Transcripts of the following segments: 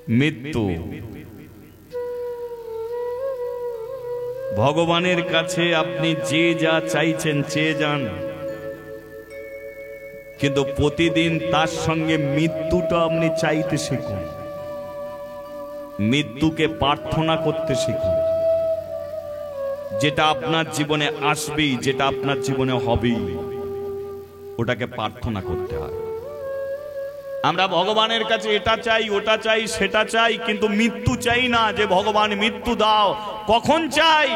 মৃত্যু ভগবানের কাছে আপনি যে যা চাইছেন চেয়ে যান, কিন্তু প্রতিদিন তার সঙ্গে মৃত্যুটা আপনি চাইতে শিখুন, মৃত্যুকে প্রার্থনা করতে শিখুন। যেটা আপনার জীবনে আসবেই, যেটা আপনার জীবনে হবেই, ওটাকে প্রার্থনা করতে হয়। আমরা ভগবানের কাছে এটা চাই, ওটা চাই, সেটা চাই, কিন্তু মৃত্যু চাই না যে ভগবান মৃত্যু দাও। কখন চাই?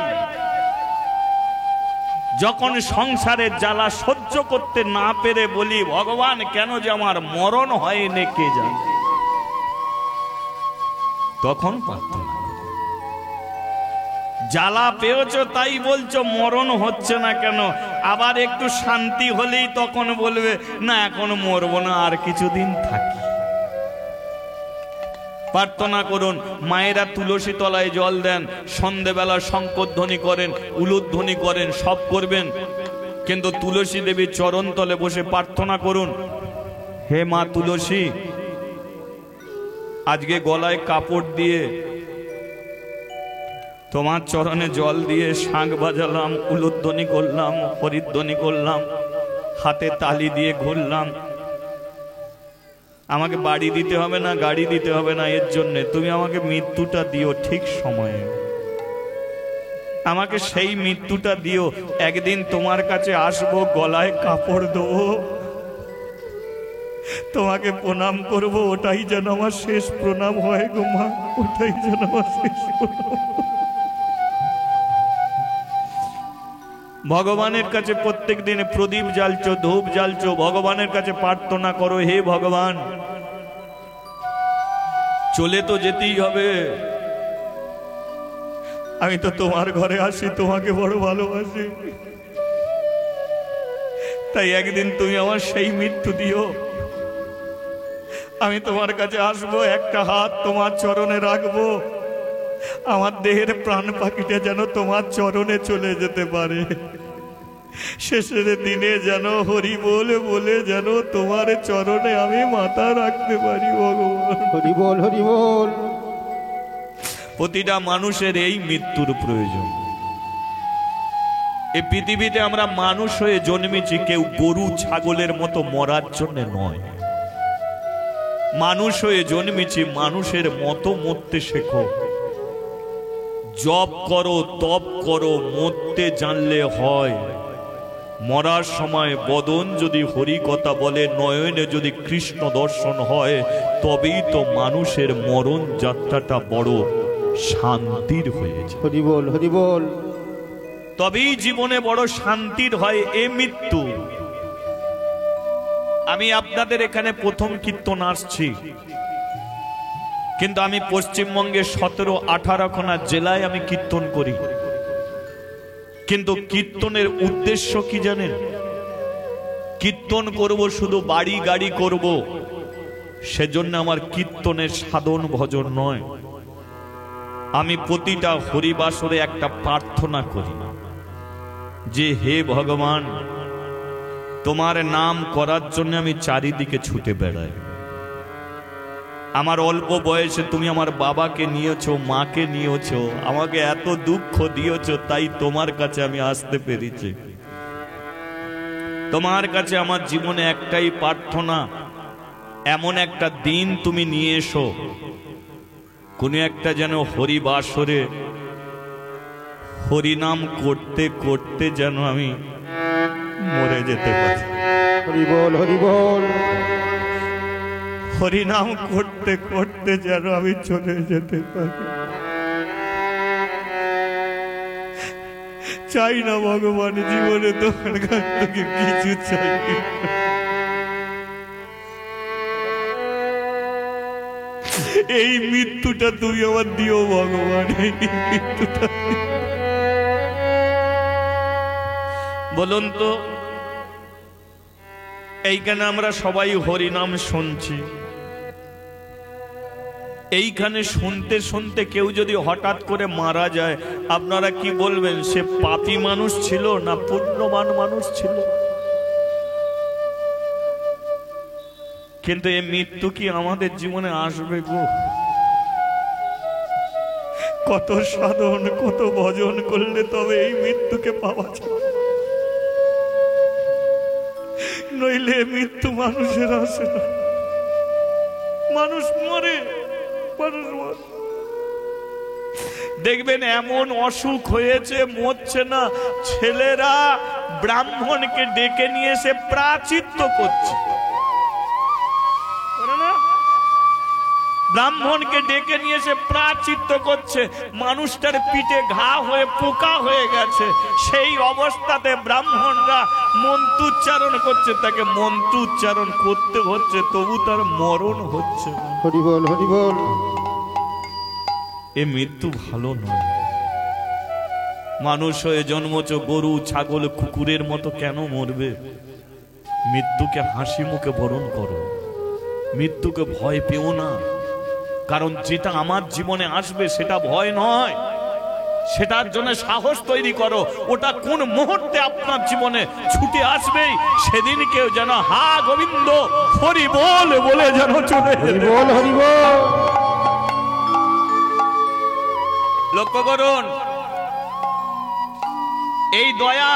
যখন সংসারের জ্বালা সহ্য করতে না পেরে বলি, ভগবান কেন যে আমার মরণ হয়নি কে জানে, তখন প্রার্থনা। জ্বালা পেয়েছো তাই বলছো মরণ হচ্ছে না কেন, আবার একটু শান্তি হলেই তখন বলবে না এখন মরবো না, আর কিছুদিন থাকি। প্রার্থনা করুন। মায়েরা তুলসী তলায় জল দেন, সন্ধেবেলা শঙ্করধ্বনি করেন, উলুধ্বনি করেন, সব করবেন, কিন্তু তুলসী দেবীর চরণ তলে বসে প্রার্থনা করুন, হে মা তুলসী, আজকে গলায় কাপড় দিয়ে তোমার চরণে জল দিয়ে শাঁখ বাজালাম, উলুধ্বনি করলাম, হরিধ্বনি করলাম, হাতে তালি দিয়ে ঘুরলাম। আমাকে বাড়ি দিতে হবে না, গাড়ি দিতে হবে না, এর জন্য তুমি আমাকে মৃত্যুটা দিও ঠিক সময়ে, আমাকে সেই মৃত্যুটা দিও। একদিন তোমার কাছে আসবো, গলায় কাপড় দেবো, তোমাকে প্রণাম করব, ওটাই যেন আমার শেষ প্রণাম হয় গো মা, ওটাই যেন আমার শেষ প্রণাম। ভগবানের কাছে প্রত্যেক দিন প্রদীপ জ্বালছো, ধূপ জ্বালছো, ভগবানের কাছে প্রার্থনা করো, হে ভগবান চলে তো যেতেই হবে, আমি তো তোমার ঘরে আসি, তোমাকে বড় ভালোবাসি, তাই একদিন তুমি আমার সেই মৃত্যু দিও। আমি তোমার কাছে আসবো, একটা হাত তোমার চরণে রাখবো, আমার দেহের প্রাণ পাখিটা যেন তোমার চরণে চলে যেতে পারে, শেষের দিনে যেন হরি বলে বলে যেন তোমার চরণে আমি মাথা রাখতে পারি। ভগবান হরি বল, হরি বল। প্রতিটা মানুষের এই মৃত্যুর প্রয়োজন। এই পৃথিবীতে আমরা মানুষ হয়ে জন্মেছি, কেউ গরু ছাগলের মতো মরার জন্য নয়। মানুষ হয়ে জন্মেছি, মানুষের মতো মরতে শেখো। জপ করো, তপ করো, মরতে জানলে হয়। মরার সময় বদন যদি হরি কথা বলে, নয়নে যদি কৃষ্ণ দর্শন হয়, তবেই তো মানুষের মরণ যাত্রাটা বড় শান্তির হয়েছে। হরি বল, হরি বল। তবেই জীবনে বড় শান্তির হয় এ মৃত্যু। আমি আপনাদের এখানে প্রথম কীর্তন আসছি, কিন্তু আমি পশ্চিমবঙ্গে 17-18খানা জেলায় আমি কীর্তন করি, কিন্তু কীর্তনের উদ্দেশ্য কি জানেন? কীর্তন করব, শুধু বাড়ি গাড়ি করব, সেজন্য আমার কীর্তনের সাধন ভজন নয়। আমি প্রতিটা হরিবাসরে একটা প্রার্থনা করি যে হে ভগবান, তোমার নাম করার জন্য আমি চারিদিকে ছুটে বেড়াই। আমার অল্প বয়সে তুমি আমার বাবাকে নিয়েছো, মাকে নিয়েছো, আমাকে এত দুঃখ দিয়েছো, তাই তোমার কাছে আমি আসতে পেরেছি। তোমার কাছে আমার জীবনে একটাই প্রার্থনা, এমন একটা দিন তুমি নিয়ে এসো, কোনো একটা যেন হরিবাসরে হরিনাম করতে করতে যেন আমি মরে যেতে পারি। হরি বল, হরি বল। হরিনাম করতে করতে যেন আমি চলে যেতে পারি। চাই না ভগবান জীবনে তোমার কাছ থেকে কিছু চাই, এই মৃত্যুটা তুমি আমার দিও ভগবান, এই মৃত্যুটা। বলুন তো, এইখানে আমরা সবাই হরিনাম শুনছি, এইখানে শুনতে শুনতে কেউ যদি হঠাৎ করে মারা যায়, আপনারা কি বলবেন? সে পাপী মানুষ ছিল না পুণ্যবান মানুষ ছিল? কিন্তু এই মৃত্যু কি আমাদের জীবনে আসবে গো? কত সাধন কত ভজন করলে তবে এই মৃত্যুকে পাওয়া যায়, নইলে মৃত্যু মানুষের আসে না। মানুষ মরে, মানুষ মরে। দেখবেন এমন অসুখ হয়েছে মরছে না, ছেলেরা ব্রাহ্মণকে ডেকে নিয়ে এসে প্রাচিত্য করছে, ব্রাহ্মণকে ডেকে নিয়ে এসে প্রাচিত্য করছে। মানুষটার পিঠে ঘা হয়ে পোকা হয়ে গেছে, সেই অবস্থাতে ব্রাহ্মণরা মন্ত্রোচ্চারণ করছে, তাকে মন্ত্রোচ্চারণ করতে হচ্ছে, তবু তার মরণ হচ্ছে না। হরি বল, হরি বল। এ মৃত্যু ভালো নয়। মানুষ হয়ে জন্মছ, গরু ছাগল কুকুরের মতো কেন মরবে? মৃত্যুকে হাসি মুখে বরণ করো, মৃত্যুকে ভয় পেও না। কারণ যেটা আমার জীবনে আসবে সেটা ভয় নয়, সেটার জন্য সাহস তৈরি করো। ওটা কোন মুহূর্তে আপনার জীবনে ছুটে আসবেই, সেদিন কেউ যেন হা গোবিন্দ হরি বল বলে যেন চলে। হরি বল, হরি বল। লক্ষ্য করুন, এই দয়া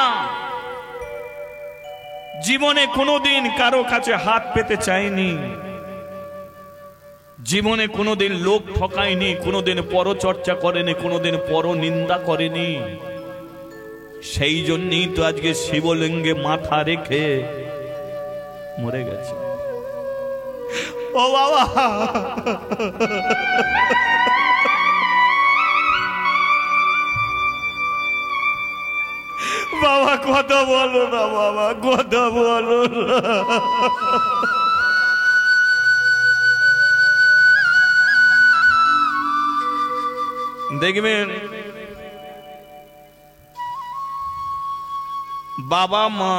জীবনে কোনোদিন কারো কাছে হাত পেতে চায়নি, জীবনে কোনোদিন লোক ঠকায়নি, কোনোদিন পরচর্চা করেনি, কোনোদিন পরনিন্দা করেনি। সেই জন্যই তো আজকে শিবলিঙ্গে মাথা রেখে মরে গেছে। ও বাবা, বাবা কথা বলো না, বাবা কথা বলো না। দেখবেন বাবা মা,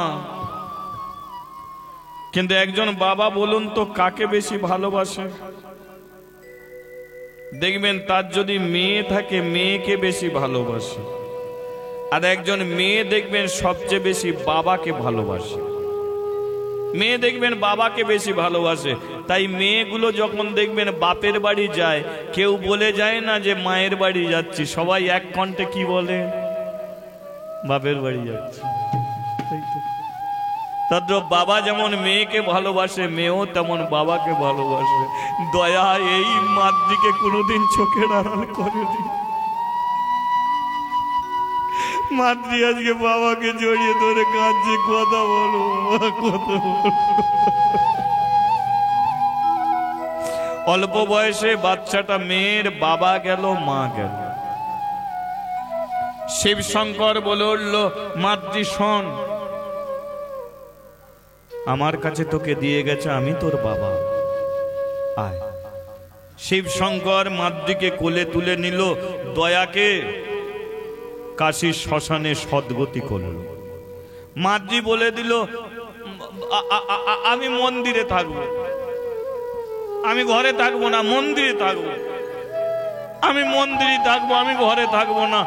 কিন্তু একজন বাবা বলুন তো কাকে বেশি ভালোবাসে? দেখবেন তার যদি মেয়ে থাকে মেয়েকে বেশি ভালোবাসে, আর একজন মেয়ে দেখবেন সবচেয়ে বেশি বাবাকে ভালোবাসে। মেয়ে দেখবেন বাবাকে বেশি ভালোবাসে। তাই মেয়েগুলো যখন দেখবেন বাপের বাড়ি যায়, কেউ বলে যায় না যে মায়ের বাড়ি যাচ্ছি, সবাই এক কণ্ঠে কি বলে? বাপের বাড়ি যাচ্ছি। তাদের বাবা যেমন মেয়েকে ভালোবাসে, মেয়েও তেমন বাবাকে ভালোবাসে। দয়া এই মাতৃকে কোনোদিন চোখের আড়াল করেনি। মাতৃ আজকে বাবাকে জড়িয়ে ধরে কাঁদছে, কথা বলো, কথা বলো। অল্প বয়সে বাচ্চাটা, মেয়ের বাবা গেল, মা গেল। শিব শঙ্কর বলে উঠল, মাতৃ শোন, আমার কাছে তোকে দিয়ে গেছে, আমি তোর বাবা, আয়। শিব শঙ্কর মাতৃকে কোলে তুলে নিল, দয়াকে কাশীর শ্মশানে সদ্গতি করল। মাতৃ বলে দিল, আমি মন্দিরে থাকবো, আমি ঘরে থাকবো না, মন্দিরে থাকবো, আমি মন্দিরে থাকবো, আমি ঘরে থাকবো না।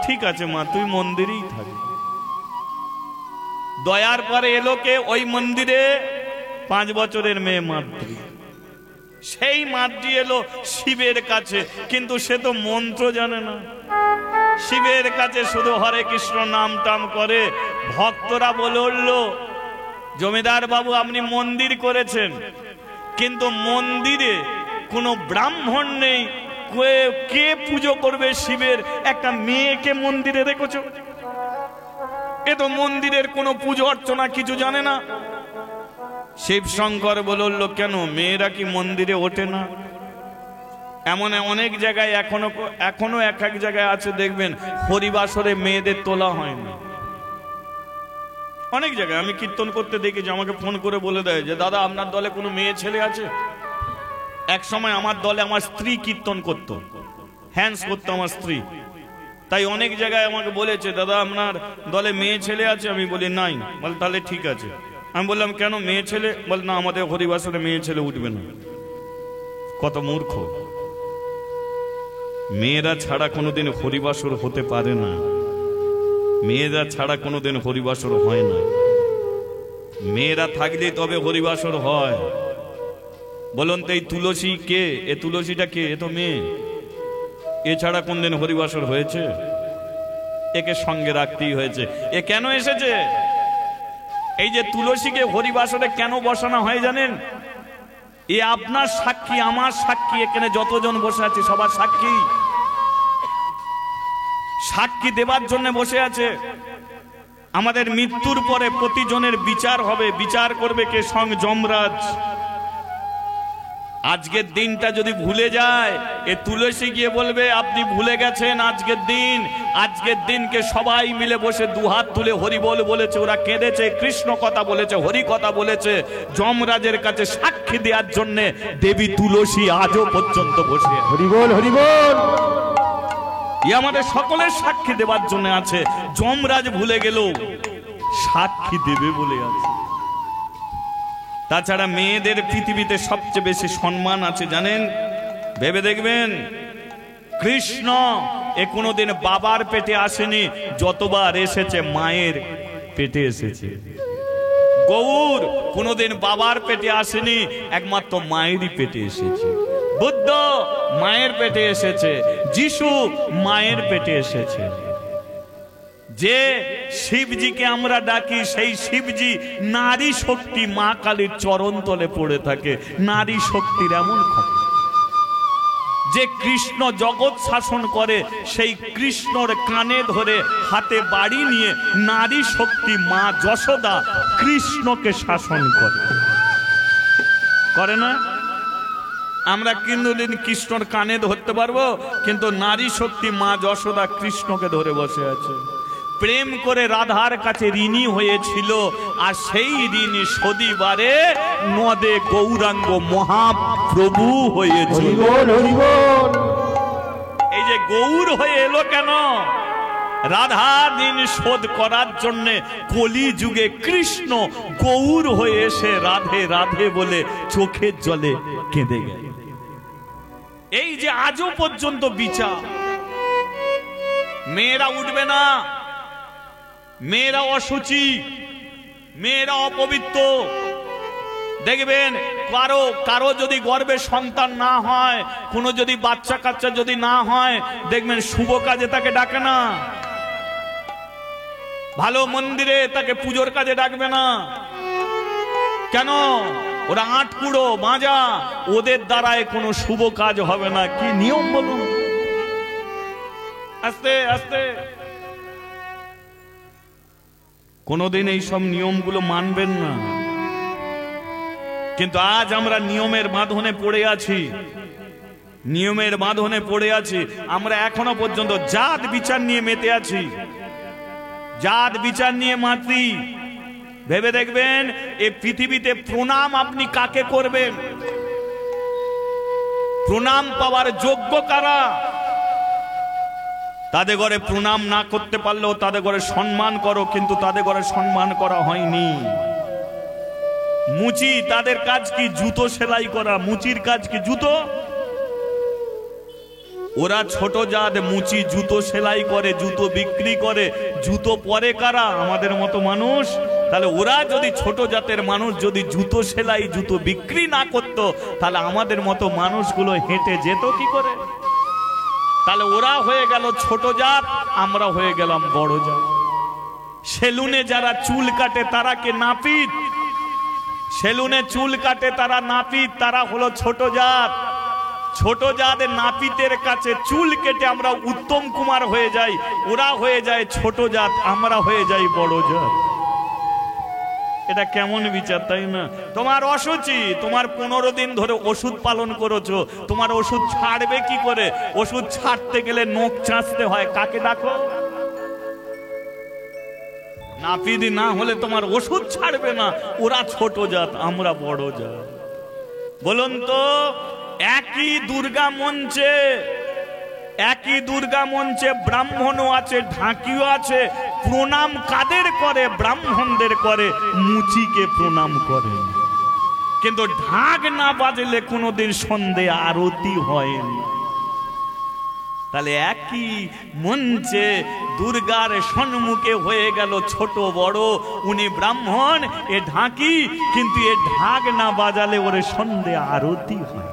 ঠিক আছে মা, তুই মন্দিরেই থাকবি। দয়ার পরে এলো কে ওই মন্দিরে? 5 বছরের মেয়ে মাতৃ। সেই মাতৃ এলো শিবের কাছে, কিন্তু সে তো মন্ত্র জানে না। শিবের কাছে শুধু হরে কৃষ্ণ নাম টাম করে। ভক্তরা বলে উঠল, জমিদার বাবু আপনি মন্দির করেছেন, কিন্তু মন্দিরে কোনো ব্রাহ্মণ নেই, কে পুজো করবে শিবের? একটা মেয়েকে মন্দিরে রেখেছো, এ তো মন্দিরের কোনো পুজো অর্চনা কিছু জানে না। শিব শঙ্কর বলল, কেন মেয়েরা কি মন্দিরে ওঠে না? এমন অনেক জায়গায় এখনো এক এক জায়গায় আছে, দেখবেন হরিবাসরে মেয়েদের তোলা হয় না। অনেক জায়গায় আমি কীর্তন করতে দেখি যে আমাকে ফোন করে বলে দেয় যে দাদা আপনার দলে কোনো মেয়ে ছেলে আছে? এক সময় আমার দলে আমার স্ত্রী কীর্তন করত, হ্যান্ডস করতো আমার স্ত্রী। তাই অনেক জায়গায় আমাকে বলেছে, দাদা আপনার দলে মেয়ে ছেলে আছে? আমি বলি নাই। বলে তাহলে ঠিক আছে। আমি বললাম কেন মেয়ে ছেলে? বলে না, আমাদের হরিবাসরে মেয়ে ছেলে উঠবে না। কত মূর্খ! মেয়েরা ছাড়া কোনোদিন হরিবাসর হতে পারে না, মেয়েরা ছাড়া কোনোদিন হরিবাসর হয় না। মেয়েরা থাকলেই তবে হরিবাসর হয়। বলুন তো এই তুলসী কে? এ তুলসীটা কে? এ তো মেয়ে। এছাড়া কোনদিন হরিবাসর হয়েছে? একে সঙ্গে রাখতেই হয়েছে। এ কেন এসেছে? এই যে তুলসীকে হরিবাসরে কেন বসানো হয় জানেন? এ আপনার সাক্ষী, আমার সাক্ষী, এখানে যতজন বসে আছে সবার সাক্ষী। সাক্ষী দেবার জন্য বসে আছে। আমাদের মৃত্যুর পরে প্রতিজনের বিচার হবে। বিচার করবে কে? স্বয়ং যমরাজ। আজকের দিনটা যদি ভুলে যায়, এ তুলসী গিয়ে বলবে আপনি ভুলে গেছেন আজকের দিন। আজকের দিনকে সবাই মিলে বসে দুহাত তুলে হরি বল বলেছে, ওরা কেঁদেছে, কৃষ্ণ কথা বলেছে, হরি কথা বলেছে। যমরাজের কাছে সাক্ষী দেওয়ার জন্য দেবী তুলসী আজও পর্যন্ত বসে। হরি বল, হরি বল। আমাদের সকলের সাক্ষী দেবার জন্য আছে। যমরাজ ভুলে গেল, সাক্ষী দেবে বলে আছে। তাছাড়া মেয়েদের পৃথিবীতে সবচেয়ে বেশি সম্মান আছে জানেন? ভেবে দেখবেন, কৃষ্ণ এ কোনোদিন বাবার পেটে আসেনি, যতবার এসেছে মায়ের পেটে এসেছে। গৌর কোনোদিন বাবার পেটে আসেনি, একমাত্র মায়েরই পেটে এসেছে। বুদ্ধ মায়ের পেটে এসেছে, যিশু মায়ের পেটে এসেছে। যে শিবজিকে আমরা ডাকি, সেই শিবজি নারী শক্তি মা কালীর চরণ তলে পড়ে থাকে। নারী শক্তির এমন ক্ষমতা যে কৃষ্ণ জগৎ শাসন করে, সেই কৃষ্ণর কানে ধরে হাতে বাড়ি নিয়ে নারী শক্তি মা যশোদা কৃষ্ণকে শাসন করে না? আমরা কিন্তু কৃষ্ণর কানে ধরতে পারবো, কিন্তু নারী শক্তি মা যশোদা কৃষ্ণকে ধরে বসে আছে। প্রেম করে রাধার কাছে ঋণী হয়েছিল, আর সেই ঋণী শোধিবারে নদে গৌরাঙ্গ মহাপ্রভু হয়েছিল। এই যে গৌর হয়ে এলো কেন? রাধা ঋণ শোধ করার জন্য কলি যুগে কৃষ্ণ গৌর হয়ে এসে রাধে রাধে বলে চোখের জলে কেঁদে গেল। এই যে আজও পর্যন্ত বিচার, মেয়েরা উঠবে না, মেয়েরা অসুচি, মেয়েরা অপবিত্র। দেখবেন কারো যদি গর্ভে সন্তান না হয়, কোনো যদি বাচ্চা কাচ্চা যদি না হয়, দেখবেন শুভ কাজে তাকে ডাকে না, ভালো মন্দিরে তাকে পুজোর কাজে ডাকবে না। কেন? ওরা আটকুড়ো মাজা, ওদের দ্বারায় কোনো শুভ কাজ হবে না। কি নিয়ম বলুন? আস্তে আস্তে কোনদিন এই সব নিয়মগুলো মানবেন না। কিন্তু আজ আমরা নিয়মের বাঁধনে পড়ে আছি, নিয়মের বাঁধনে পড়ে আছি। আমরা এখনো পর্যন্ত জাত বিচার নিয়ে মেতে আছি, জাত বিচার নিয়ে মাতৃ। ভেবে দেখবেন, এই পৃথিবীতে প্রণাম আপনি কাকে করবেন? প্রণাম পাওয়ার যোগ্য কারা? তাদের ঘরে প্রণাম না করতে পারলেও তাদের ঘরে সম্মান করো, কিন্তু তাদের ঘরে সম্মান করা হয়নি। মুচি, তাদের কাজ কি? জুতো সেলাই করা। মুচির কাজ কি? জুতো। ওরা ছোট জাত, মুচি জুতো সেলাই করে, জুতো বিক্রি করে। জুতো পরে কারা? আমাদের মতো মানুষ। তাহলে ওরা যদি ছোট জাতের মানুষ যদি জুতো সেলাই জুতো বিক্রি না করত, তাহলে আমাদের মতো মানুষগুলো হেঁটে যেত কি করে? তাহলে ওরা হয়ে গেল ছোট জাত, আমরা হয়ে গেলাম বড় জাত। সেলুনে যারা চুল কাটে তারা কে? নাপিত। সেলুনে চুল কাটে তারা নাপিত, তারা হলো ছোট জাত। ছোট জাতের নাপিতের কাছে চুল কেটে আমরা উত্তম কুমার হয়ে যাই, ওরা হয়ে যায় ছোট জাত, আমরা হয়ে যাই বড় জাত। এটা কেমন বিচার, তাই না? তোমার অসুচি, তোমার 15 দিন ধরে ওষুধ পালন করেছো, তোমার ওষুধ ছাড়বে কি করে? ওষুধ ছাড়তে গেলে নখ চাঁচতে হয়, কাকে ডাকো? নাপিত না হলে তোমার ওষুধ ছাড়বে না। ওরা ছোট জাত, আমরা বড় জাত। বলুন তো, একই দুর্গা মঞ্চে ব্রাহ্মণও আছে, ঢাকিও আছে। প্রণাম কাদের করে? ব্রাহ্মণদের করে, মুচিকে প্রণাম করে। কিন্তু ঢাক না বাজলে কোনোদিন সন্ধে আরতি হয়নি। তাহলে একই মঞ্চে দুর্গার সম্মুখে হয়ে গেল ছোট বড়। উনি ব্রাহ্মণ, এ ঢাকি, কিন্তু এ ঢাক না বাজালে ওরে সন্ধে আরতি হয়।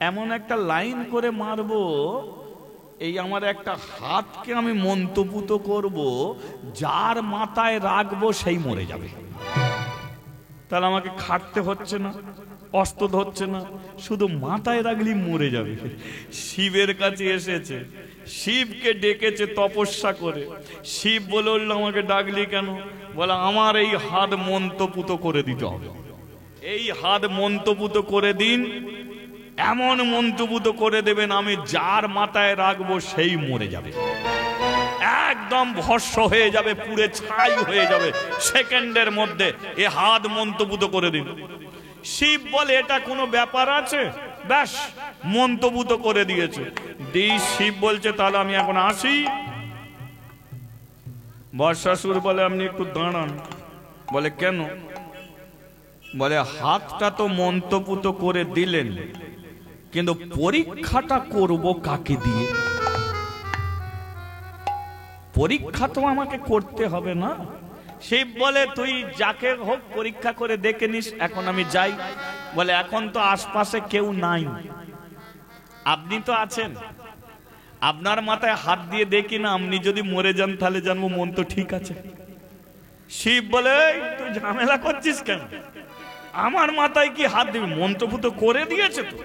এমন একটা লাইন করে মারবো, এই আমার একটা হাতকে আমি মন্ত্রপুত করব, যার মাথায় রাখবো সেই মরে যাবে। তাহলে আমাকে খাটতে হচ্ছে না, অস্ত্র ধরছে না, শুধু মাথায় রাখলেই মরে যাবে। শিবের কাছে এসেছে, শিবকে ডেকেছে তপস্যা করে। শিব বলে উঠল, আমাকে ডাকলি কেন? বলে, আমার এই হাত মন্ত্রপুত করে দিতে হবে। এই হাত মন্ত্রপুত করে দিন, এমন মন্ত্রপুত করে দেবেন আমি যার মাথায় রাখবো সেই মরে যাবে, একদম ভস্ম হয়ে যাবে, পুড়ে ছাই হয়ে যাবে সেকেন্ডের মধ্যে। এ হাত মন্ত্রপুত করে দিন। শিব বলে, এটা কোনো ব্যাপার আছে? ব্যাস মন্ত্রপুত করে দিয়েছে। শিব বলছে, তাহলে আমি এখন আসি। বর্ষাসুর বলে, আপনি একটু দাঁড়ান। বলে, কেন? বলে, হাতটা তো মন্ত্রপুত করে দিলেন, কিন্তু পরীক্ষাটা করব কাকে দিয়ে? পরীক্ষা তো আমাকে করতে হবে না? শিব বলে, তুই যাকে হোক পরীক্ষা করে দেখে নিস, এখন আমি যাই। বলে, এখন তো আশপাশে কেউ নাই, আপনি তো আছেন, আপনার মাথায় হাত দিয়ে দেখি না, আপনি যদি মরে যান তাহলে জানবো মন তো ঠিক আছে। শিব বলে, তুই ঝামেলা করছিস কেন? আমার মাথায় কি হাত দিবি? মন্ত্রপুত করে দিয়েছে তো।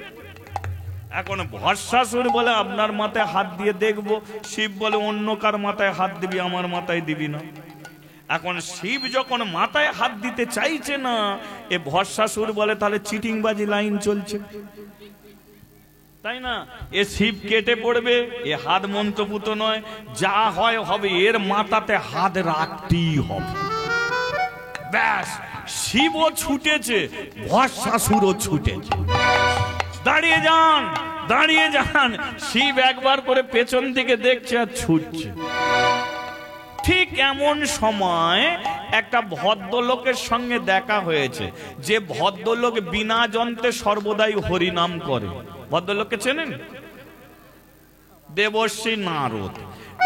এখন ভস্মাসুর বলে, আপনার মাথায় হাত দিয়ে দেখবো। শিব বলে, অন্য কার মাথায় হাত দিবি, আমার মাথায় দিবি না। এখন শিব যখন মাথায় হাত দিতে চাইছে না, এ ভস্মাসুর বলে, তাহলে চিটিংবাজি লাইন চলছে, তাই না? এ শিব কেটে পড়বে, এ হাত মন্ত্রপুত নয়, যা হয় হবে, এর মাথাতে হাত রাখতেই হবে। ব্যাস, শিবও ছুটেছে, ভস্মাসুরও ছুটেছে। দাঁড়িয়ে যান, দাঁড়িয়ে যান। শিব একবার করে পেছন থেকে দেখছে আর ছুটছে। ঠিক এমন সময় একটা ভদ্রলোকের সঙ্গে দেখা হয়েছে, যে ভদ্রলোক বিনা যন্ত্রে সর্বদাই হরিনাম করে। ভদ্রলোককে চেনেন? দেবর্ষি নারদ।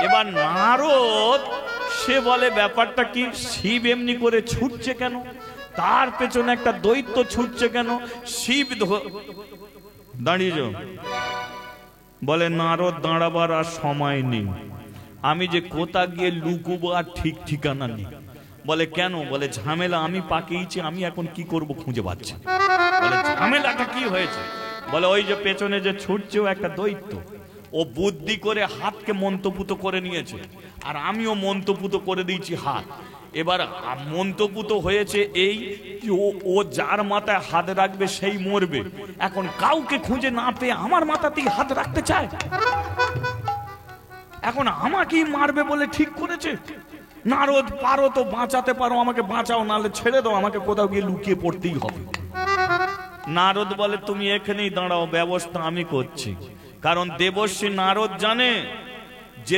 এবার নারদ সে বলে, ব্যাপারটা কি? শিব এমনি করে ছুটছে কেন? তার পেছনে একটা দৈত্য ছুটছে কেন? শিব দাঁড়িয়ে যাও। বলে, নারদ, দাঁড়াবার আর সময় নেই, আমি যে কোথা গিয়ে লুকুবো আর ঠিক ঠিকানা নেই। বলে, কেন? বলে, ঝামেলা আমি পাকিয়েছি, আমি এখন কি করব খুঁজে পাচ্ছি। বলে, ঝামেলাটা কি হয়েছে? বলে, ওই যে পেছনে যে ছুটছে ও একটা দৈত্য, ও বুদ্ধি করে হাতকে মন্ত্রপুত করে নিয়েছে, আর আমিও মন্ত্রপুত করে দিয়েছি হাত। এবার মন্ত্রপুত হয়েছে এই, ও যার মাথায় হাত রাখবে সেই মরবে। এখন কাউকে খুঁজে না পেয়ে আমার মাথাতেই হাত রাখতে চায়, এখন আমাকেই মারবে বলে ঠিক করেছে। নারদ, পারো তো বাঁচাতে পারো, আমাকে বাঁচাও, নাহলে ছেড়ে দাও, আমাকে কোথাও গিয়ে লুকিয়ে পড়তেই হবে। নারদ বলে, তুমি এখানেই দাঁড়াও, ব্যবস্থা আমি করছি। কারণ দেবর্ষি নারদ জানে যে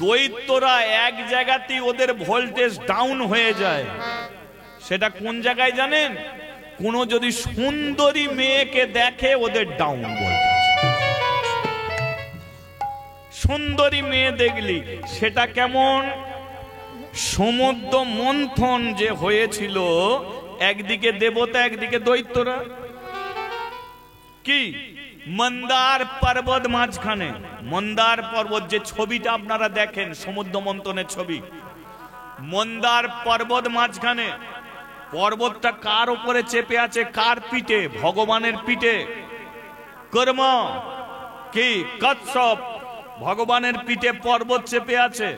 দৈত্যরা এক জায়গাতেই ওদের ভোল্টেজ ডাউন হয়ে যায়। সেটা কোন জায়গায় জানেন? কোন যদি সুন্দরী মেয়েকে দেখে ওদের ডাউন ভোল্টেজ। সুন্দরী মেয়ে দেখলি সেটা কেমন? সমুদ্র মন্থন যে হয়েছিল, একদিকে দেবতা একদিকে দৈত্যরা, কি মন্দার পর্বত মাঝখানে, মন্দার পর্বত যে ছবিটা আপনারা দেখেন সমুদ্র মন্থনের ছবি, মন্দার পর্বত মাঝখানে, পর্বতটা কার উপরে চেপে আছে? কার পিঠে? ভগবানের পিঠে। কর্ম কি কচ্ছপ, ভগবানের পিঠে পর্বত চেপে আছে।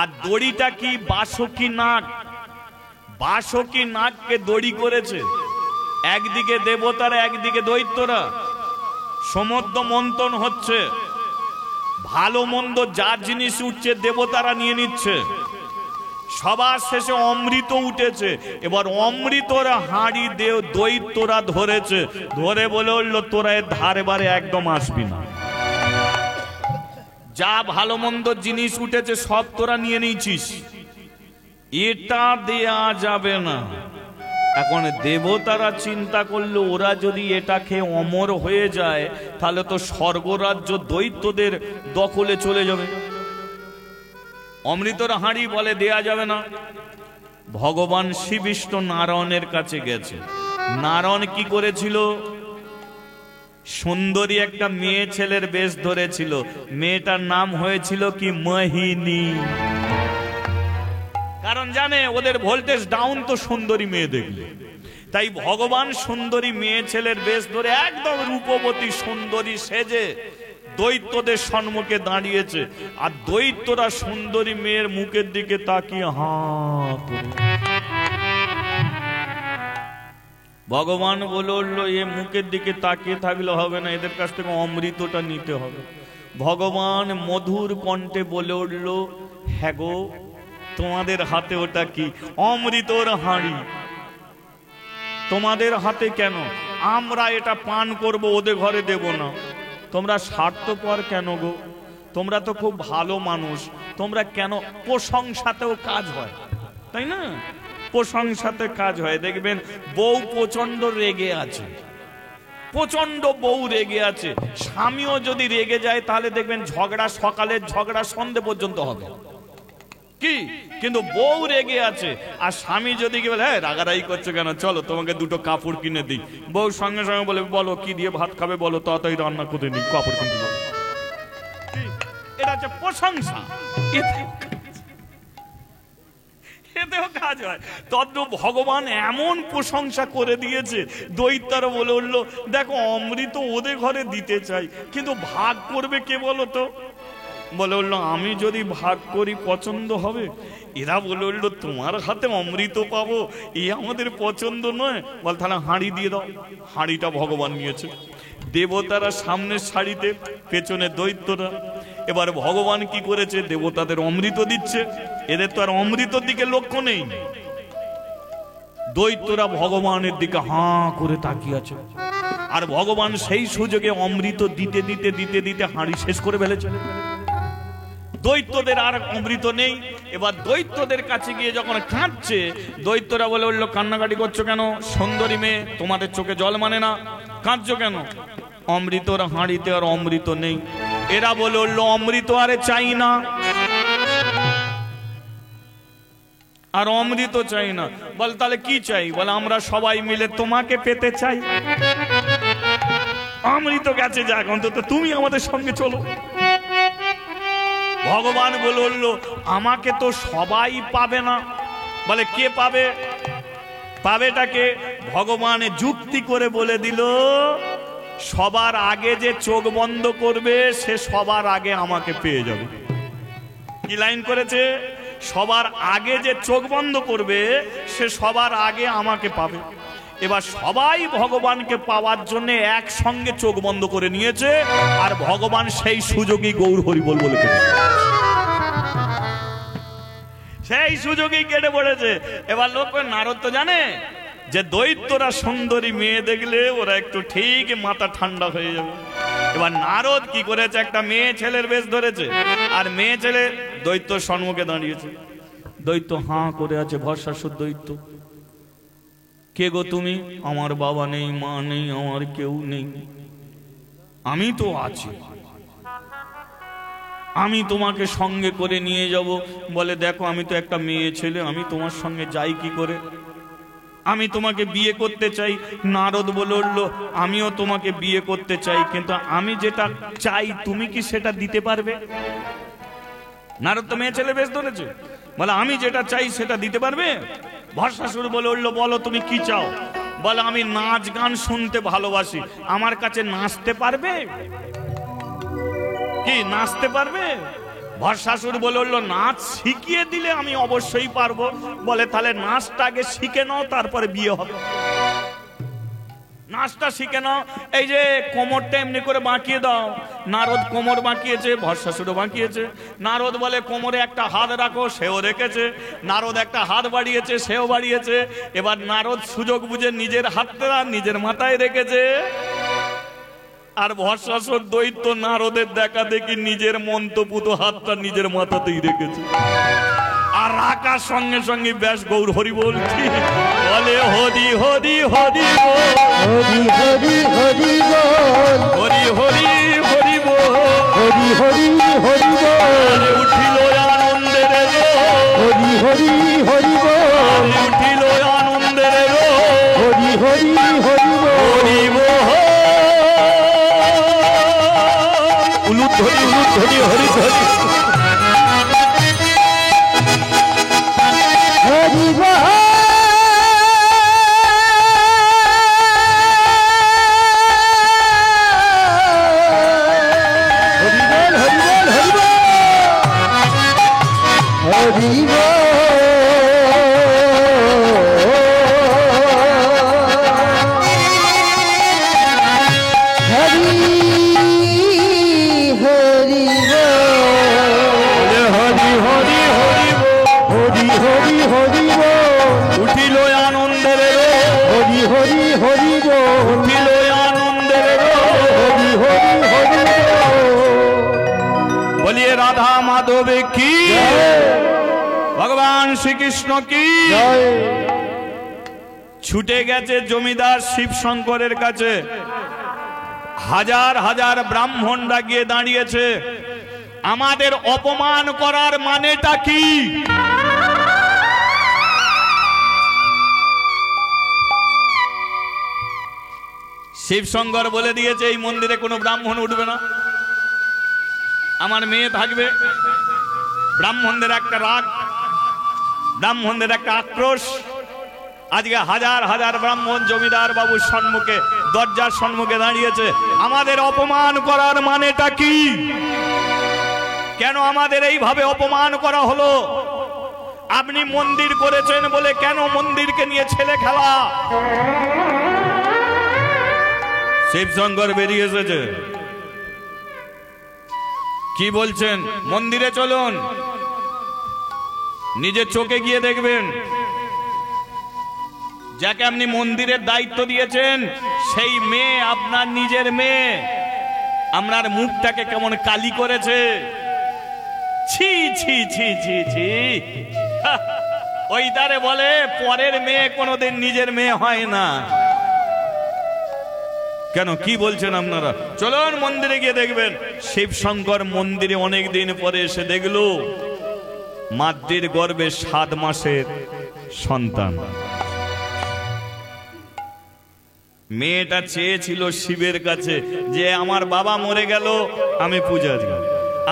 আর দড়িটা কি? বাসুকি নাগ। বাসুকি নাগকে দড়ি করেছে, একদিকে দেবতারা একদিকে দৈত্যরা। সমুদ্র মন্থন হচ্ছে, ভালো মন্দ যার জিনিস উঠছে দেবতারা নিয়ে নিচ্ছে। সবার শেষে অমৃত উঠেছে, এবার অমৃতরা হাঁড়ি দৈত্যরা ধরেছে, ধরে বলে উঠল, তোরা এর ধারে বারে একদম আসবি না। যা ভালো মন্দ জিনিস উঠেছে সব তোরা নিয়ে নিয়েছিস, এটা দেয়া যাবে না। এখন দেবতারা চিন্তা করলো, ওরা যদি এটা খেয়ে অমর হয়ে যায় তাহলে তো স্বর্গরাজ্য দৈত্যদের দখলে চলে যাবে। অমৃতর হাঁড়ি বলে দেয়া যাবে না। ভগবান শ্রী বিষ্ণু নারায়ণের কাছে গেছে, নারণ কি করেছিল? সুন্দরী একটা মেয়ে ছেলের বেশ ধরেছিল। মেয়েটার নাম হয়েছিল কি? মোহিনী। কারণ জানে ওদের ভোল্টেজ ডাউন তো সুন্দরী মেয়ে দেখলে। তাই ভগবান সুন্দরী মেয়ে ছেলের বেশ ধরে একদম রূপবতী সুন্দরী সেজে দৈত্যদের সম্মুখে দাঁড়িয়েছে। আর দৈত্যরা সুন্দরী মেয়ের মুখের দিকে তাকিয়ে হাঁ করে। ভগবান বলে উঠলো, এ মুখের দিকে তাকিয়ে থাকলে হবে না, এদের কাছ থেকে অমৃতটা নিতে হবে। ভগবান মধুর কণ্ঠে বলে উঠল, হ্যাঁ গো, তোমাদের হাতে ওটা কি? অমৃতর হাঁড়ি। তোমাদের হাতে কেন? আমরা এটা পান করব, ওদের ঘরে দেব না। তোমরা স্বার্থপর কেন গো? তোমরা তো খুব ভালো মানুষ, তোমরা কেন? প্রশংসাতেও কাজ হয়, তাই না? প্রশংসাতে কাজ হয়। দেখবেন বউ প্রচন্ড রেগে আছে, প্রচন্ড বউ রেগে আছে। স্বামীও যদি রেগে যায় তাহলে দেখবেন ঝগড়া, সকালের ঝগড়া সন্ধে পর্যন্ত হবে কি। কিন্তু বউ রেগে আছে আর স্বামী যদি কি বলে, হ্যাঁ রাগারাগি করছো কেন, চলো তোমাকে দুটো কাপড় কিনে দিই। বউ সঙ্গে সঙ্গে বলে, বলো কি দিয়ে ভাত খাবে বলো, তাড়াতাড়ি রান্না করে নিই, কাপড় কিনে দিই। এটা হচ্ছে প্রশংসা, এতেও কাজ হয়। তদ্রূপ ভগবান এমন প্রশংসা করে দিয়েছে, দৈত্যরা বলে উঠলো, দেখো অমৃত ওদের ঘরে দিতে চাই, কিন্তু ভাগ করবে কে বলো তো? বলে উঠলো, আমি যদি ভাগ করি পছন্দ হবে? এরা বলে উঠলো, তোমার হাতে অমৃত পাবো, এই আমাদের পছন্দ নয়। বল তাহলে হাঁড়ি দিয়ে দাও। হাঁড়িটা ভগবান নিয়েছে। দেবতারা সামনের সারিতে, পেছনে দৈত্যরা। এবার ভগবান কি করেছে? দেবতাদের অমৃত দিচ্ছে। এদের তো আর অমৃতর দিকে লক্ষ্য নেই। দৈত্যরা ভগবানের দিকে হাঁ করে তাকিয়ে আছে। আর ভগবান সেই সুযোগে অমৃত দিতে দিতে দিতে দিতে হাঁড়ি শেষ করে ফেলেছে। দৈত্যদের আর অমৃত নেই। এবার দৈত্যদের কাছে গিয়ে যখন কাঁদছে, দৈত্যরা বলে উঠলো, কান্নাকাটি করছো কেন? সুন্দরী মেয়ে, তোমাদের চোখে জল মানে না, কাঁদছো কেন? অমৃতর হাঁড়িতে আর অমৃত নেই। এরা বলে উঠলো, অমৃত আরে চাই না, আর অমৃত চাই না। বল তাহলে কি চাই? বলে আমরা সবাই মিলে তোমাকে পেতে চাই। অমৃত গেছে যাক, অন্তত তুমি আমাদের সঙ্গে চলো। ভগবান বলে উঠলো, আমাকে তো সবাই পাবে না। বলে কে পাবে? পাবেটাকে? ভগবান যুক্তি করে বলে দিল, সবার আগে যে চোখ বন্ধ করবে সে সবার আগে আমাকে পেয়ে যাবে। কি লাইন করেছে? সবার আগে যে চোখ বন্ধ করবে সে সবার আগে আমাকে পাবে। এবার সবাই ভগবানকে পাওয়ার জন্য একসঙ্গে চোখ বন্ধ করে নিয়েছে, আর ভগবান সেই সুযোগই গৌর হরিবোল বলে সেই সুযোগই কেটে পড়েছে। এবার লোক, নারদ তো জানে যে দৈত্যরা সুন্দরী মেয়ে দেখলে ওরা একটু ঠিক মাথা ঠান্ডা হয়ে যাবে। এবার নারদ কি করেছে? একটা মেয়ে ছেলের বেশ ধরেছে, আর মেয়ে ছেলে দৈত্য সম্মুখে দাঁড়িয়েছে। দৈত্য হাঁ করে আছে। ভস্মাসুর দৈত্য, কে গো তুমি? আমার বাবা নেই, মা নেই, আমার কেউ নেই, আমি তো আছি, আমি তোমাকে সঙ্গে করে নিয়ে যাব। বলে দেখো, আমি তো একটা মেয়ে ছেলে, আমি তোমার সঙ্গে যাই কি করে? আমি তোমাকে বিয়ে করতে চাই। নারদ বলে উঠলো, আমিও তোমাকে বিয়ে করতে চাই, কিন্তু আমি যেটা চাই তুমি কি সেটা দিতে পারবে? নারদ তো মেয়ে ছেলে বেশ ধরেছে, বলে আমি যেটা চাই সেটা দিতে পারবে? ভস্মাসুর বলে উঠলো, বলো তুমি কি চাও? বলে আমি নাচ গান শুনতে ভালোবাসি, আমার কাছে নাচতে পারবে কি? নাচতে পারবে? ভস্মাসুর বলে উঠলো, নাচ শিখিয়ে দিলে আমি অবশ্যই পারবো। বলে তাহলে নাচটা আগে শিখে নাও, তারপরে বিয়ে হবে। নাচটা শিখে নাও, এই যে কোমরটা এমনি করে বাঁকিয়ে দাও। নারদ কোমর বাঁকিয়েছে, ভস্মাসুরও বাঁকিয়েছে। নারদ বলে কোমরে একটা হাত রাখো, সেও রেখেছে। নারদ একটা হাত বাড়িয়েছে, সেও বাড়িয়েছে। এবার নারদ সুযোগ বুঝে নিজের হাতটা নিজের মাথায় রেখেছে, আর ভস্মাসুর দৈত্য নারদের দেখা দেখি নিজের মন্তপুত হাতটা নিজের মাথাতেই রেখেছে। আর রাখার সঙ্গে সঙ্গে ব্যাস গৌর হরি বলছি, বলে হরি হরি হরি হরি হরি হরি হরি হরি হরি হরি হরি হরি উঠিল আনন্দের হরি হরি হরি উঠিল আনন্দের হরি হরি হরি বল की भगवान श्री कृष्ण की छुटे गेছে জমিদার শিব শঙ্করের কাছে হাজার হাজার ব্রাহ্মণরা গিয়ে দাঁড়িয়েছে আমাদের অপমান করার মানেটা কি শিব শঙ্কর বলে দিয়েছে এই মন্দিরে কোনো ব্রাহ্মণ উঠবে না আমার মেয়ে থাকবে ব্রাহ্মণদের একটা রাগ ব্রাহ্মণদের একটা আক্রোশ আজকে হাজার হাজার ব্রাহ্মণ জমিদার বাবুর সম্মুখে দরজার সম্মুখে দাঁড়িয়েছে আমাদের অপমান করার মানেটা কি কেন আমাদের এইভাবে অপমান করা হলো আপনি মন্দির করেছেন বলে কেন মন্দিরকে নিয়ে ছেলে খেলা শিবশঙ্কর বেরিয়ে এসেছে কি বলছেন মন্দিরে চলুন নিজের চোখে গিয়ে দেখবেন যাকে আপনি মন্দিরের দায়িত্ব দিয়েছেন সেই মেয়ে আপনার নিজের মেয়ে আপনার মুখটাকে কেমন কালি করেছে ছি ছি ছি ছি ছি ওই তারে বলে পরের মেয়ে কোনোদিন নিজের মেয়ে হয় না কেন কি বলছেন আপনারা চলুন মন্দিরে গিয়ে দেখবেন শিবশঙ্কর মন্দিরে অনেক দিন পরে এসে দেখলো মাতৃর গর্ভে 7 মাসের সন্তান মেয়েটা চেয়েছিল শিবের কাছে যে আমার বাবা মরে গেল আমি পূজা দিই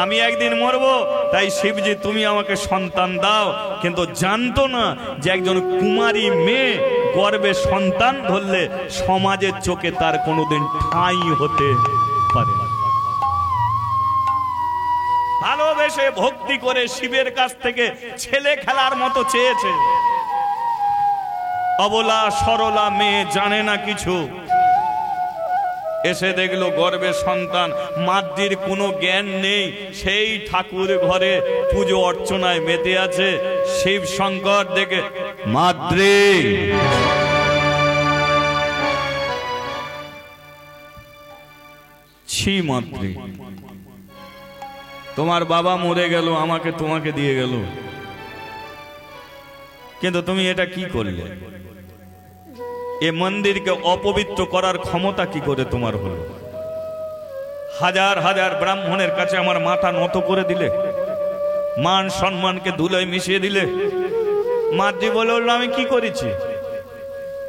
আমি একদিন মরবো তাই শিবজি তুমি আমাকে সন্তান দাও কিন্তু জানতো না যে একজন কুমারী মেয়ে গর্ভে সন্তান ধরলে সমাজের চোখে তার কোনোদিন ঠাঁই হতে পারে ভালোবেসে ভক্তি করে শিবের কাছ থেকে ছেলে খেলার মতো চেয়েছে অবলা সরলা মেয়ে জানে না কিছু এসে দেখলো গর্ভে সন্তান মাতৃর কোনো জ্ঞান নেই সেই ঠাকুর ঘরে পুজো অর্চনায় মেতে আছে শিব শঙ্কর দেখে মাতৃ ছি মাতৃ তোমার বাবা মরে গেল আমাকে তোমাকে দিয়ে গেল কিন্তু তুমি এটা কি করলে এ মন্দিরকে অপবিত্র করার ক্ষমতা কি করে তোমার হলো হাজার হাজার ব্রাহ্মণের কাছে আমার মাথা নত করে দিলে মান সম্মানকে ধুলোয় মিশিয়ে দিলে মাতৃ বলে আমি কি করেছি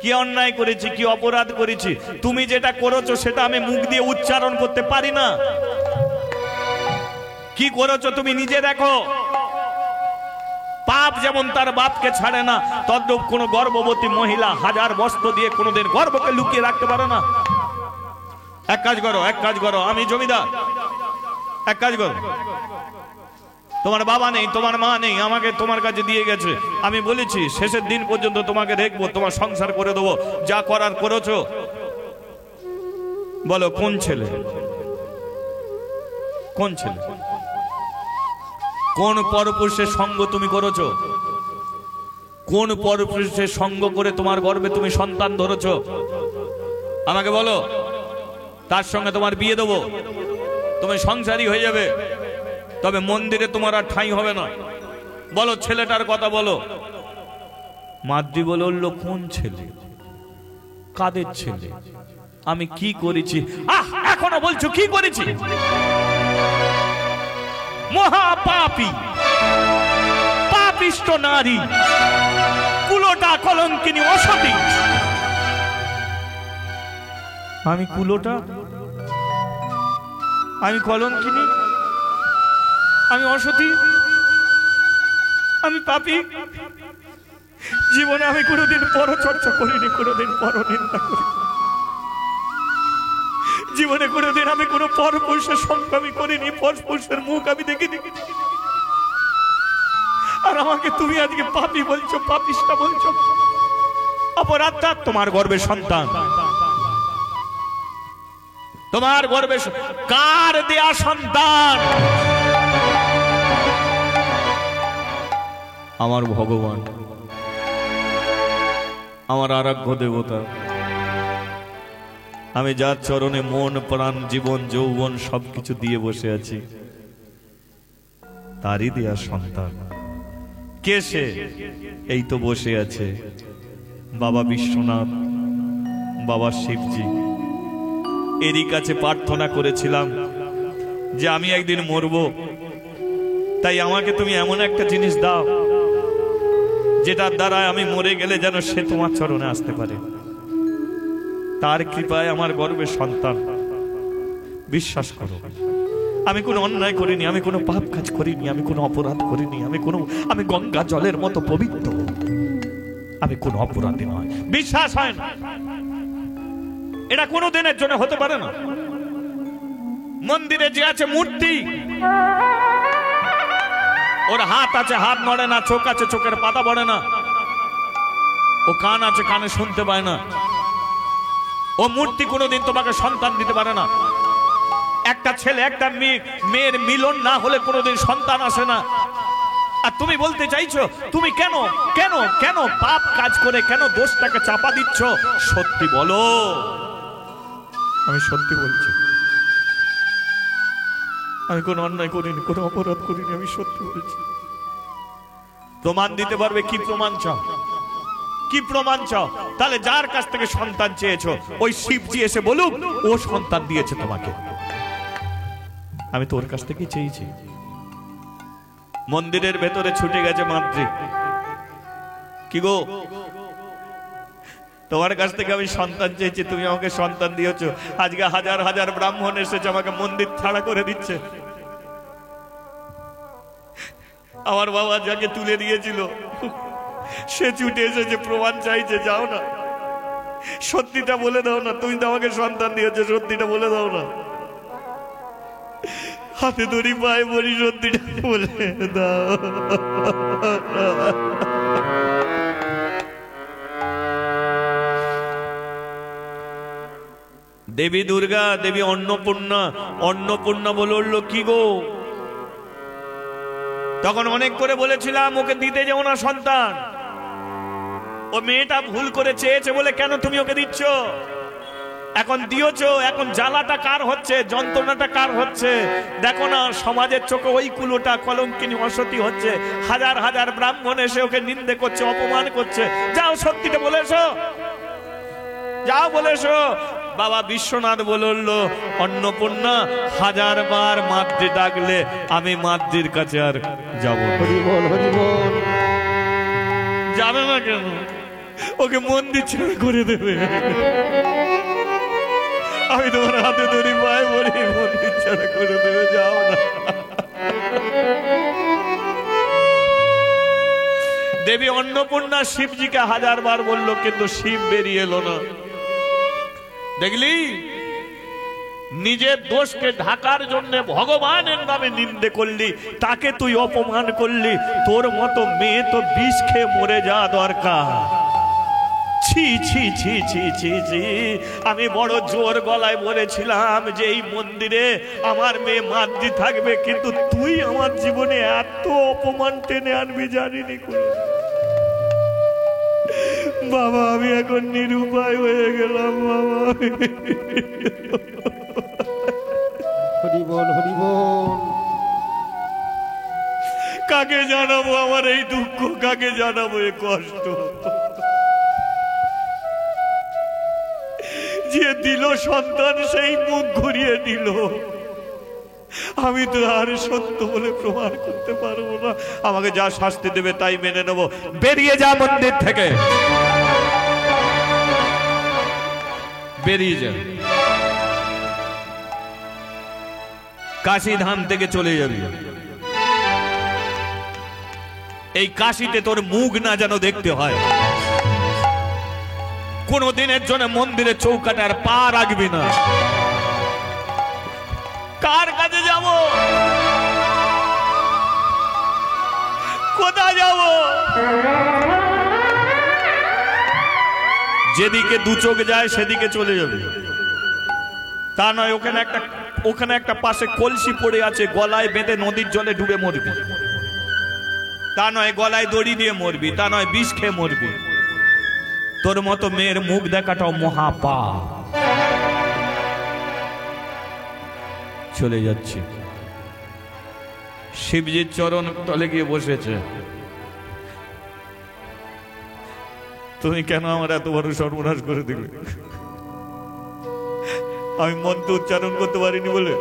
কি অন্যায় করেছি কি অপরাধ করেছি তুমি যেটা করেছো সেটা আমি মুখ দিয়ে উচ্চারণ করতে পারি না কি করেছো তুমি নিজে দেখো পাপ যেমন তার বাপকে ছাড়ে না তদ্রূপ কোন গর্ভবতী মহিলা হাজার বস্ত্র দিয়ে কোনোদিন গর্ভকে লুকিয়ে রাখতে পারে না এক কাজ করো আমি জমিদার এক কাজ করো তোমার বাবা নেই তোমার মা নেই আমাকে তোমার কাছে দিয়ে গেছে আমি বলেছি শেষের দিন পর্যন্ত তোমাকে দেখবো তোমার সংসার করে দেবো যা করার করেছো বলো কোন ছেলে কোন পরপুরুষের সঙ্গ তুমি করেছো কোন পরপুরুষের সঙ্গ করে তোমার গর্ভে তুমি সন্তান ধরেছো আমাকে বলো তার সঙ্গে তোমার বিয়ে দেবো তুমি সংসারী হয়ে যাবে তবে মন্দিরে তোমার আর ঠাঁই হবে না বলো ছেলেটার কথা বলো মাতৃ বলল কোন ছেলে কাদের ছেলে আমি কি করেছি এখনো বলছো কি করেছি মহাপাপী পাপিষ্ট নারী কুলোটা কলঙ্কিনী অসতী আমি কুলোটা আমি কলঙ্কিনী আমি অসতী, আমি পাপী। জীবনে আমি কোনোদিন পরচর্চা করিনি, কোনোদিন পরনিন্দা করিনি। জীবনে কোনোদিন আমি কোনো পরপুরুষের সঙ্গ আমি করিনি, পরপুরুষের মুখ আমি দেখিনি। আর আমাকে তুমি আজকে পাপী বলছো, পাপিষ্টা বলছো। অপরাধটা তোমার গর্ভে সন্তান, তোমার গর্ভে কার দেয়া সন্তান? আমার ভগবান, আমার আরাধ্য দেবতা। আমি যার চরণে মন প্রাণ জীবন যৌবন সবকিছু দিয়ে বসে আছি, তারই দেয়া সন্তান। কে সে? এই তো বসে আছে বাবা বিশ্বনাথ, বাবা শিবজি। এরই কাছে প্রার্থনা করেছিলাম যে আমি একদিন মরব, তাই আমাকে তুমি এমন একটা জিনিস দাও যেটার দ্বারা আমি মরে গেলে যেন সে তোমার চরণে আসতে পারে। তার কৃপায় আমার গর্ভের সন্তান। বিশ্বাস করো, আমি কোনো অন্যায় করিনি, আমি কোনো পাপ কাজ করিনি, আমি কোনো অপরাধ করিনি, আমি গঙ্গা জলের মতো পবিত্র, আমি কোনো অপরাধী নয়। বিশ্বাস হয় না? এটা কোনো দিনের জন্য হতে পারে না। মন্দিরে যে আছে মূর্তি, ওর হাত আছে, হাত নড়ে না, চোখ আছে, চোখের পাতা পড়ে না, ও কান আছে, কানে শুনতে পায় না। ও মূর্তি কোনোদিন তোমাকে সন্তান দিতে পারে না। একটা ছেলে একটা মেয়ের মিলন না হলে কোনোদিন সন্তান আসে না। আর তুমি বলতে চাইছো তুমি কেন কেন কেন পাপ কাজ করে কেন দোষটাকে চাপা দিচ্ছ? সত্যি বলো। আমি সত্যি বলছি, আমি কোনো অন্যায় করিনি, কোনো অপরাধ করিনি, আমি সত্যি বলছি। প্রমাণ দিতে পারবে? কি প্রমাণ চাও? কি প্রমাণ চাও? তাহলে যার কাছ থেকে সন্তান চেয়েছো ওই শিবজি এসে বলুক ও সন্তান দিয়েছে তোমাকে। আমি তোর কাছ থেকে চেয়েছি। মন্দিরের ভেতরে ছুটে গেছে মাতৃ, কি গো তোমার কাছ থেকে আমি সন্তান চেয়েছি, তুমি আমাকে সন্তান দিয়েছো। আজকে হাজার হাজার ব্রাহ্মণ এসেছে, আমাকে মন্দির ছাড়া করে দিচ্ছে। আমার বাবা যাকে তুলে দিয়েছিল সে ছুটে এসেছে, প্রমাণ চাইছে। যাও না, সত্যিটা বলে দাও না, তুমি তো আমাকে সন্তান দিয়েছো, সত্যিটা বলে দাও না। হাতে ধরি পায়ে বলি, সত্যিটা বলে দাও। দেবী দুর্গা, দেবী অন্নপূর্ণা, অন্নপূর্ণা বলে উঠলো, কি গো? তখন অনেক করে বলেছিলাম ওকে দিতে যেও না সন্তান, ও মেয়েটা ভুল করে চেয়েছে বলে কেন তুমি ওকে দিচ্ছ? এখন দিয়েছো, এখন জ্বালাটা কার হচ্ছে, যন্ত্রণাটা কার হচ্ছে? দেখো না সমাজের চোখে ওই কুলোটা কলঙ্কিনী অসতী হচ্ছে। হাজার হাজার ব্রাহ্মণ এসে ওকে নিন্দে করছে, অপমান করছে। যাও সত্যিটা বলে এসো, যাও বলে এসো। বাবা বিশ্বনাথ বলল, অন্নপূর্ণা হাজার বার মাতৃ ডাকলে আমি মাতৃর কাছে আর যাব না। জানো না কেন? ওকে মন্দির ছেড়ে করে দেবে। আমি তোমার হাতে ধরি পায়ে বলি, মন্দির ছেড়ে করে দেবে, যাও না। দেবী অন্নপূর্ণা শিবজিকে হাজার বার বললো, কিন্তু শিব বেরিয়ে এলো না। দেখলি, নিজের দোষকে ঢাকার জন্য ভগবানের নামে নিন্দে করলি, তাকে তুই অপমান করলি। তোর মতো মেয়ে তো বিষ খেয়ে মরে যাওয়া দরকার। ছি ছি ছি ছি ছি ছি। আমি বড় জোর গলায় বলেছিলাম যে এই মন্দিরে আমার মেয়ে মাতৃ থাকবে, কিন্তু তুই আমার জীবনে এত অপমান টেনে আনবি জানিনি। বাবা আমি এখন নিরুপায় হয়ে গেলাম। বাবা হরি বল, হরি বল। কাকে জানাবো আমার এই দুঃখ, কাকে জানাবো এই কষ্ট? যে দিল সন্তান সেই মুখ ঘুরিয়ে দিল। আমি তো আর সত্য বলে প্রমাণ করতে পারবো না। আমাকে যা শাস্তি দেবে তাই মেনে নেবো। বেরিয়ে যা মন্দির থেকে, বেরিয়ে যা। কাশী ধাম থেকে চলে যাবি। এই কাশিতে তোর মুখ না যেন দেখতে হয়। কোন দিনের জন্য মন্দিরে চৌকাটে আর পা রাখবি না। কার কাছে যাব, কোথায় যাব? যেদিকে দু চোখ যায় সেদিকে চলে যাবে, তা নয় ওখানে একটা পাশে কলসি পড়ে আছে, গলায় বেঁধে নদীর জলে ডুবে মরবি। তা নয় গলায় দড়ি দিয়ে মরবি, তা নয় বিষ খেয়ে মরবি। তোর মতো মেয়ের মুখ দেখাটাও মহাপাপ। চলে যাচ্ছি। শিবজির চরণ তলে গিয়ে বসেছে। তুমি কেন আমার এত বড় সর্বনাশ করে দিলে? আমি মন্ত্র উচ্চারণ করতে পারিনি বলে?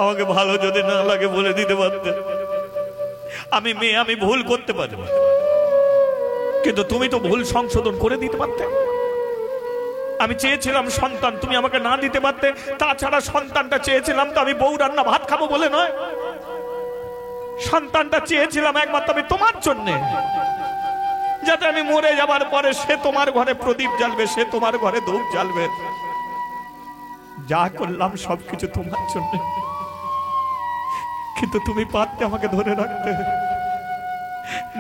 আমাকে ভালো যদি না লাগে বলে দিতে পারতে। আমি মেয়ে, আমি ভুল করতে পারি, কিন্তু তুমি তো ভুল সংশোধন করে দিতে পারতে। আমি চেয়েছিলাম সন্তান, তুমি আমাকে না দিতে পারতে। তাছাড়া সন্তানটা চেয়েছিলাম তো আমি বউ রান্না ভাত খাবো বলে নয়। সন্তানটা চেয়েছিলাম একমাত্র আমি তোমার জন্যে, যাতে আমি মরে যাবার পরে সে তোমার ঘরে প্রদীপ জ্বালবে, সে তোমার ঘরে ধূপ জ্বালবে। যা করলাম সবকিছু তোমার জন্য, কিন্তু তুমি পারতে আমাকে ধরে রাখতে।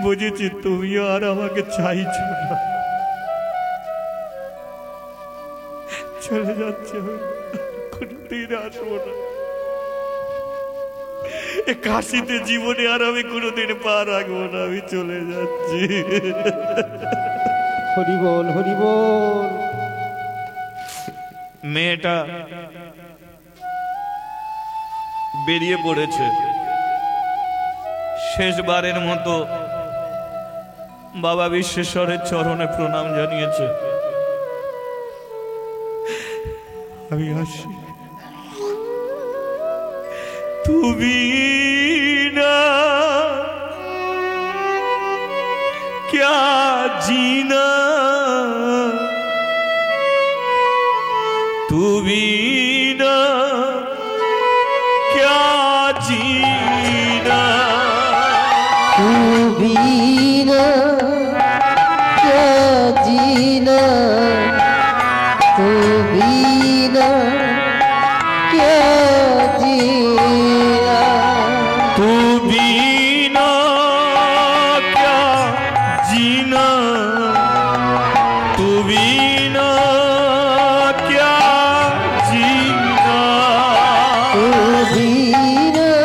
বুঝেছি তুমিও আর আমাকে চাইছো না। চলে যাচ্ছে, কোনদিন আসবো না। এ কাশিতে জীবনে আর আমি কোনোদিন পা রাখবো না। আমি চলে যাচ্ছি। হরি বল, হরি বল। মেয়েটা বেরিয়ে পড়েছে। শেষবারের মতো বাবা বিশ্বেশ্বরের চরণে প্রণাম জানিয়েছে। আমি আসি। তুমি না क्या जीना, तू बिना क्या जीना, तू बिना क्या जीना, तू बिना क्या जीना, तू बिना क्या जीना, तू बिना क्या जीना, तू बिना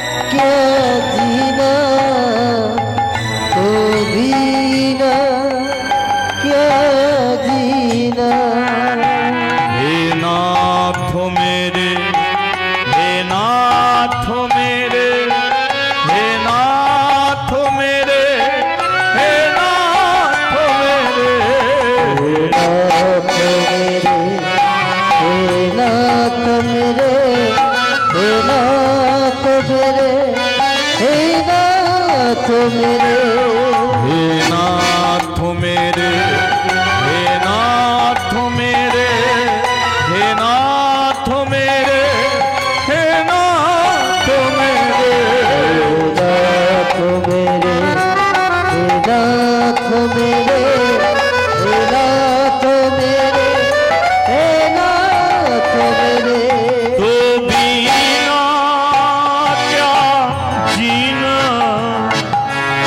क्या जीना, तू बिना क्या जीना। हे नाथ मेरे, हे नाथ मेरे, हे नाथ मेरे, हे नाथ मेरे, नाथ मेरे, हे नाथ मेरे, हे नाथ मेरे, हे नाथ मेरे, हे नाथ मेरे, हे नाथ मेरे, हे नाथ मेरे, नाथ मेरे, हे नाथ मेरे, हे नाथ मेरे, हे नाथ मेरे। तू बिना क्या जीना,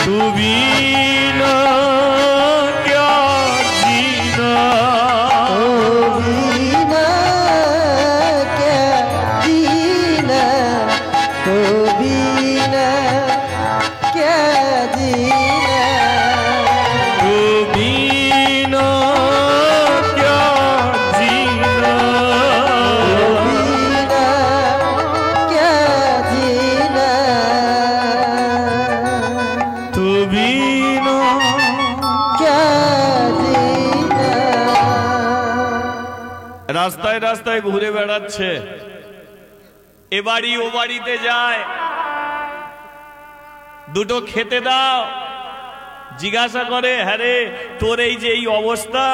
तू बिना क्या जीना, तो बिना क्या जीना, तो बिना क्या जीना, तू बिना क्या जीना। রাস্তায় রাস্তায় ঘুরে বেড়াচ্ছে, এ বাড়ি ও বাড়িতে যায়, দুটো খেতে দাও। জিজ্ঞাসা করে, হ্যাঁ রে তোর এই যে এই অবস্থা,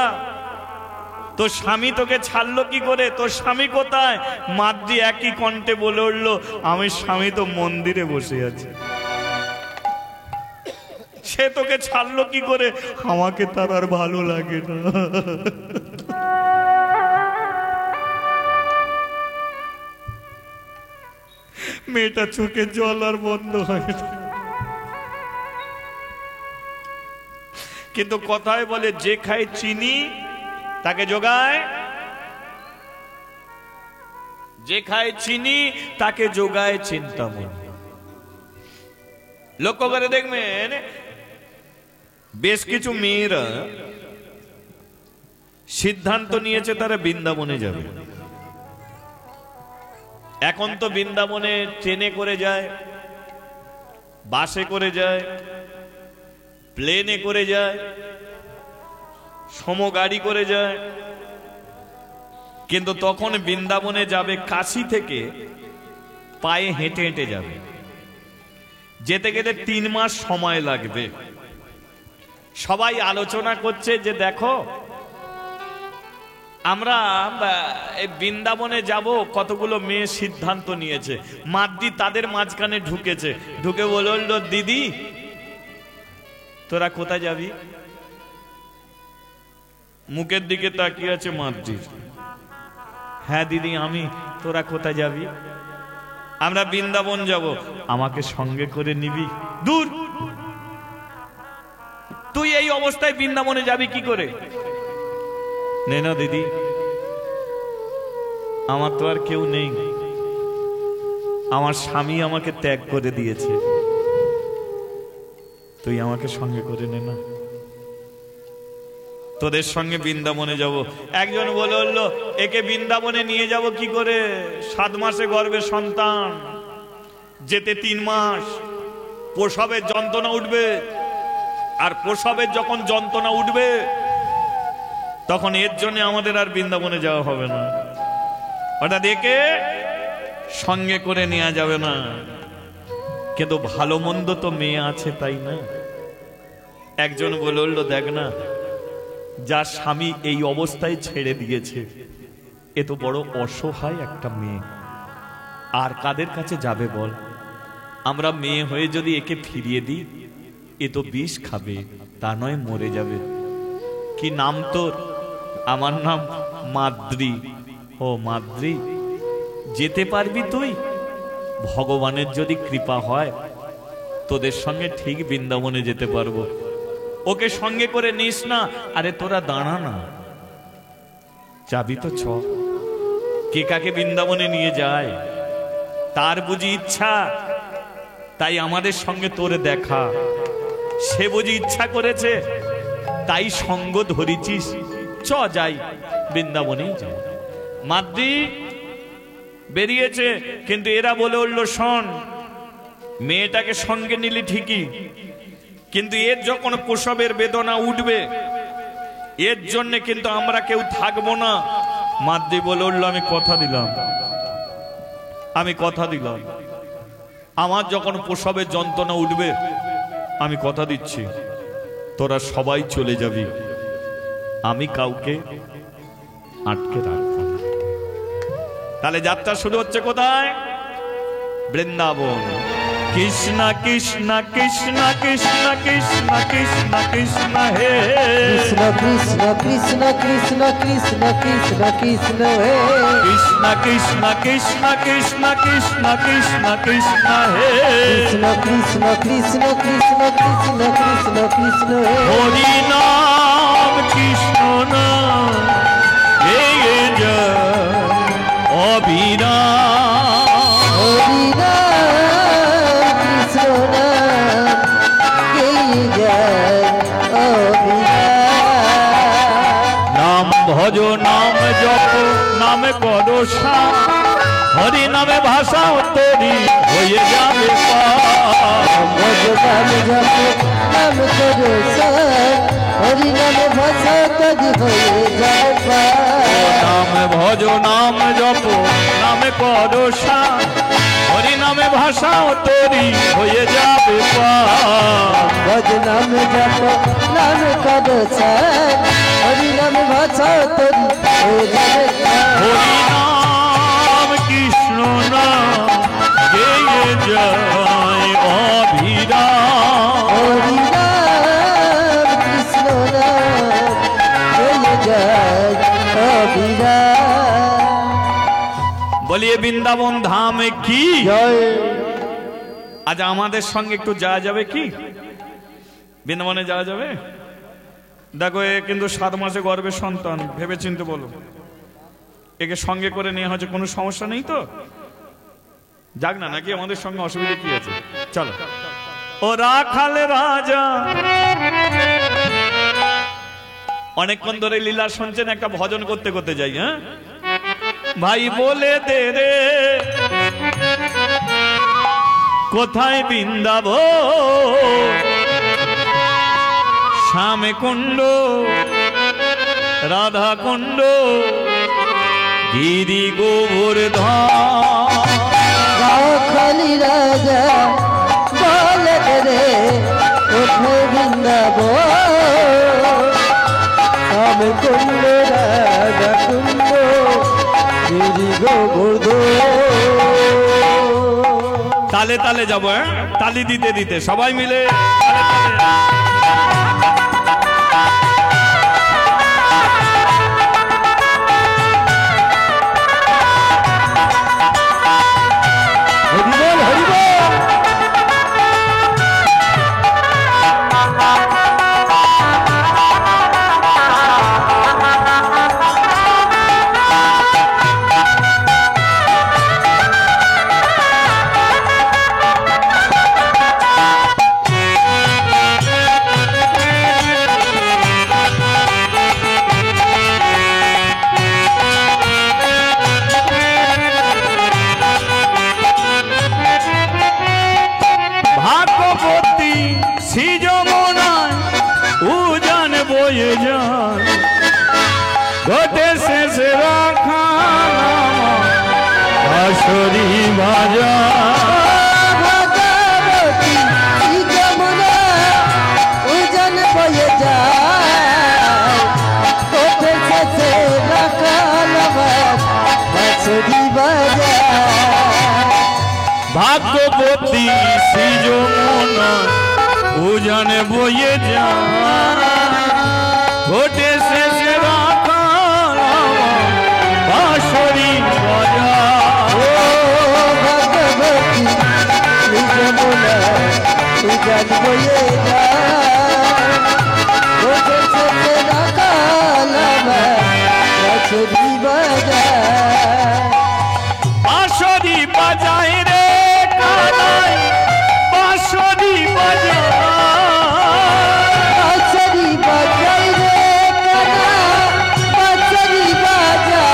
তোর স্বামী তোকে ছাড়লো কি করে, তোর স্বামী কোথায়? মাদ্রি একই কণ্ঠে বলে উঠলো, আমি স্বামী তো মন্দিরে বসে আছে। সে তোকে ছাড়লো কি করে? আমাকে তার আর ভালো লাগে না। মেয়েটা চোখে জল আর বন্ধ হয় না। কিন্তু কথায় বলে, যে খায় চিনি তাকে যোগায়, যে খায় চিনি তাকে যোগায় চিন্তামণি। লক্ষ্য করে দেখবেন, বেশ কিছু মেয়েরা সিদ্ধান্ত নিয়েছে তারা বৃন্দাবনে যাবে। এখন তো বৃন্দাবনে ট্রেনে করে যায়, বাসে করে যায়, প্লেনে করে যায়, সমগাড়ি করে যায়। কিন্তু তখন বৃন্দাবনে যাবে কাশী থেকে পায়ে হেঁটে হেঁটে যাবে। যেতে গেলে 3 মাস সময় লাগবে। সবাই আলোচনা করছে যে দেখো, আমরা বৃন্দাবনে যাব, কতগুলো মেয়ে সিদ্ধান্ত নিয়েছে। মাদ্রি তাদের মাঝখানে ঢুকেছে, ঢুকে বলল, দিদি তোরা কোথায় যাবি? মুখের দিকে তাকিয়ে আছে মাদ্রি। হ্যাঁ দিদি আমি। তোরা কোথায় যাবি? আমরা বৃন্দাবন যাব। আমাকে সঙ্গে করে নিবি? দূর, তুই এই অবস্থায় বৃন্দাবনে যাবি কি করে? নে না দিদি, আমার তো আর কেউ নেই, আমার স্বামী আমাকে ত্যাগ করে দিয়েছে, তুই আমাকে সঙ্গে করে নে না, তোদের সঙ্গে বৃন্দাবনে যাব। একজন বলে উঠলো, একে বৃন্দাবনে নিয়ে যাব কি করে? 7 মাসে গর্ভে সন্তান, যেতে 3 মাস, প্রসবের যন্ত্রণা উঠবে। আর প্রসবের যখন যন্ত্রণা উঠবে তখন এর জন্য আমাদের আর বৃন্দাবনে যাওয়া হবে না, ওটা দেখে সঙ্গে করে নেওয়া যাবে না। কিন্তু ভালো মন্দ তো মেয়ে আছে, তাই না? একজন বলে উঠল, দেখ না, যার স্বামী এই অবস্থায় ছেড়ে দিয়েছে, এ তো বড় অসহায় একটা মেয়ে, আর কাদের কাছে যাবে বল? আমরা মেয়ে হয়ে যদি একে ফিরিয়ে দিই, এ তো বিষ খাবে, তা নয় মরে যাবে। কি নাম তোর? আমার নাম মাদ্রি। ও মাদ্রি, যেতে পারবি তুই? ভগবানের যদি কৃপা হয় তোদের সঙ্গে ঠিক বৃন্দাবনে যেতে পারবো। ওকে সঙ্গে করে নিস না। আরে তোরা দাঁড়া না, যাবি তো চ। কে কাকে বৃন্দাবনে নিয়ে যায়? তার বুঝি ইচ্ছা, তাই আমাদের সঙ্গে তোরে দেখা। সে বুঝি ইচ্ছা করেছে, তাই সঙ্গ ধরেছিস। চ যাই, বৃন্দাবনেই যাই। মাদ্রি বেরিয়েছে, কিন্তু এরা বলে উঠল, শোন, মেয়েটাকে সঙ্গে নিলি ঠিকই, কিন্তু এর যখন প্রসবের বেদনা উঠবে, এর জন্য কিন্তু আমরা কেউ থাকবো না। মাদ্রি বলে উঠল, আমি কথা দিলাম, আমি কথা দিলাম, আমার যখন প্রসবের যন্ত্রণা উঠবে, আমি কথা দিচ্ছি তোরা সবাই চলে যাবি, আমি কাউকে আটকে রাখবো না। তাহলে যাত্রা শুরু হচ্ছে কোথায়? বৃন্দাবন। কৃষ্ণ কৃষ্ণ কৃষ্ণ কৃষ্ণ কৃষ্ণ কৃষ্ণ কৃষ্ণ হে কৃষ্ণ কৃষ্ণ কৃষ্ণ কৃষ্ণ কৃষ্ণ কৃষ্ণ কৃষ্ণ হে কৃষ্ণ কৃষ্ণ কৃষ্ণ কৃষ্ণ কৃষ্ণ কৃষ্ণ কৃষ্ণ হে কৃষ্ণ কৃষ্ণ কৃষ্ণ কৃষ্ণ কৃষ্ণ কৃষ্ণ কৃষ্ণ হে হরি নাম কৃষ্ণ নাম হে জয় অবিরাম। হরি নাম কৃষ্ণ নাম গেয়ে যায় অবিরাম। নাম ভজ নাম জপ নাম করো সাম, হরি নামে ভাষা তরি হয়ে যাবে পার। ভজ নাম জপ নাম করো সাম, হরি নামে ভাষা তরি হয়ে যাবে পার। নাম ভজ নাম জপ নাম করো সাম, হরি নামে ভাষা তরি হয়ে যাবে পার। ভজ নাম জপ নাম করো সাম, হরি নামে ভাষা তরি হয়ে যাবে হরি নাম কৃষ্ণ নাম গেয়ে যায় অভিরাম। হরি নাম কৃষ্ণ নাম হয়ে যায় অবিরাম। বলিয়ে বৃন্দাবন ধাম কি জয় আজ আমাদের সঙ্গে একটু যাওয়া যাবে কি? বৃন্দাবনে যাওয়া যাবে? দেখো এ কিন্তু 7 মাসে গর্ভের সন্তান, ভেবে চিন্তে বলো। একে সঙ্গে করে নিয়ে হচ্ছে কোনো সমস্যা নেই তো? যাক না, নাকি আমাদের সঙ্গে অসুবিধা কি আছে? চলো। ও রাখাল রাজা, অনেকক্ষণ ধরে লীলা শুনছেন, একটা ভজন করতে করতে যাই। হ্যাঁ ভাই বলে দে রে কোথায় বৃন্দাবন, শ্যামে কুণ্ড রাধা কুণ্ড গিরি গোবর্ধন। রাখালি রাজা বলে রে কোথায় বৃন্দাবন, আমি কুণ্ড রাজা কুণ্ড গিরি গোবর্ধন। তালে তালে যাবো, হ্যাঁ তালি দিতে দিতে সবাই মিলে তালে তালে। হরিবল হরিবল ভাগ্যবতী শ্রী যমুনায় উজান বয়ে যান, ঘটে শেষে রাখা আসরি বাজার। ভগবতী শ্রী যমুনা উজান বয়ে যায়, কোথায় শেষে রাখাল বাঁশরি বাজায়। ভাগ্যবতী শ্রী যমুনায় উজান বয়ে যান, ঘটে শেষে রাখা আসরি বাজার। ও ভগবতী শ্রী যমুনা উজান বয়ে যায়, কোথায় শেষে রাখাল বাঁশরি বাজায়। বাঁশরি বাজায় রে কানাই, বাঁশরি বাজায়। বাঁশরি বাজায় রে কানা, বাঁশরি বাজায়।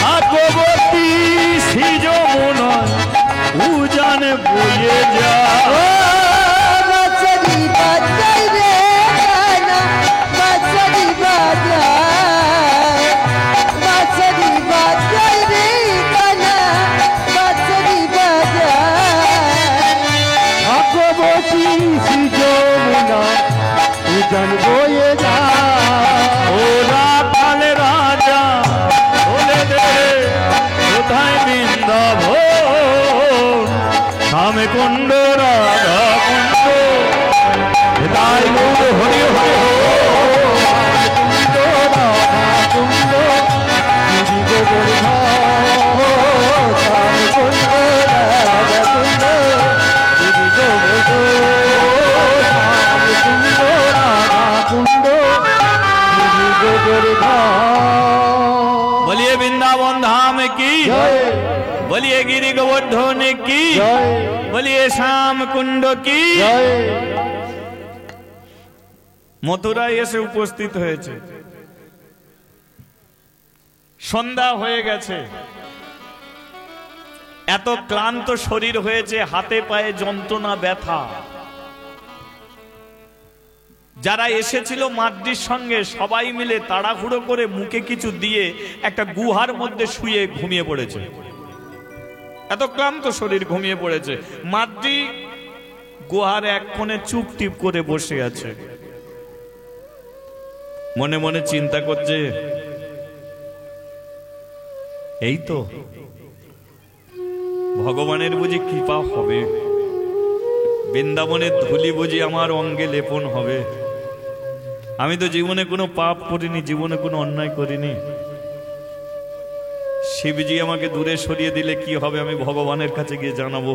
ভাগ্যবতী শ্রী যমুনায় উজান বয়ে যায়। ও বাঁশরি বাজায় রে কানা, বাঁশরি বাজায়। বাঁশরি বাজায় রে কানা, বাঁশরি বাজায়। ভাগ্যবতী শ্রী যমুনা উজান বয়ে যায়। ও রাখাল রাজা বলে দে কোথায় বৃন্দাবন, শ্যামে কুণ্ড রাধা কুণ্ড তাই গৌর হরি হরি কুণ্ড গিরি গোবর্ধন, শ্যাম কুণ্ড রাধা কুণ্ড গিরি গোবর্ধন, শ্যাম কুণ্ড রাধা কুণ্ড গিরি গোবর্ধন। বলিয়ে বৃন্দাবন ধাম কি, জয় বলিয়ে গিরি গোবর্ধন কি, জয় বলিয়ে শ্যাম কুণ্ড কি। জয়। মথুরায় এসে উপস্থিত হয়েছে, সন্ধ্যা হয়ে গেছে, এত ক্লান্ত শরীর হয়েছে, হাতে পায়ে যন্ত্রণা ব্যথা। যারা এসেছিল মাদ্রির সঙ্গে সবাই মিলে তাড়াহুড়ো করে মুখে কিছু দিয়ে একটা গুহার মধ্যে শুয়ে ঘুমিয়ে পড়েছে, এত ক্লান্ত শরীর ঘুমিয়ে পড়েছে। মাদ্রি গুহার এক কোণে চুপটিপ করে বসে আছে। মনে মনে চিন্তা করছে, এই তো ভগবানের বুঝি কৃপা হবে, বৃন্দাবনের ধুলি বুঝি আমার অঙ্গে লেপন হবে। আমি তো জীবনে কোনো পাপ করিনি, জীবনে কোনো অন্যায় করিনি। শিবজি আমাকে দূরে সরিয়ে দিলে কি হবে, আমি ভগবানের কাছে গিয়ে জানাবো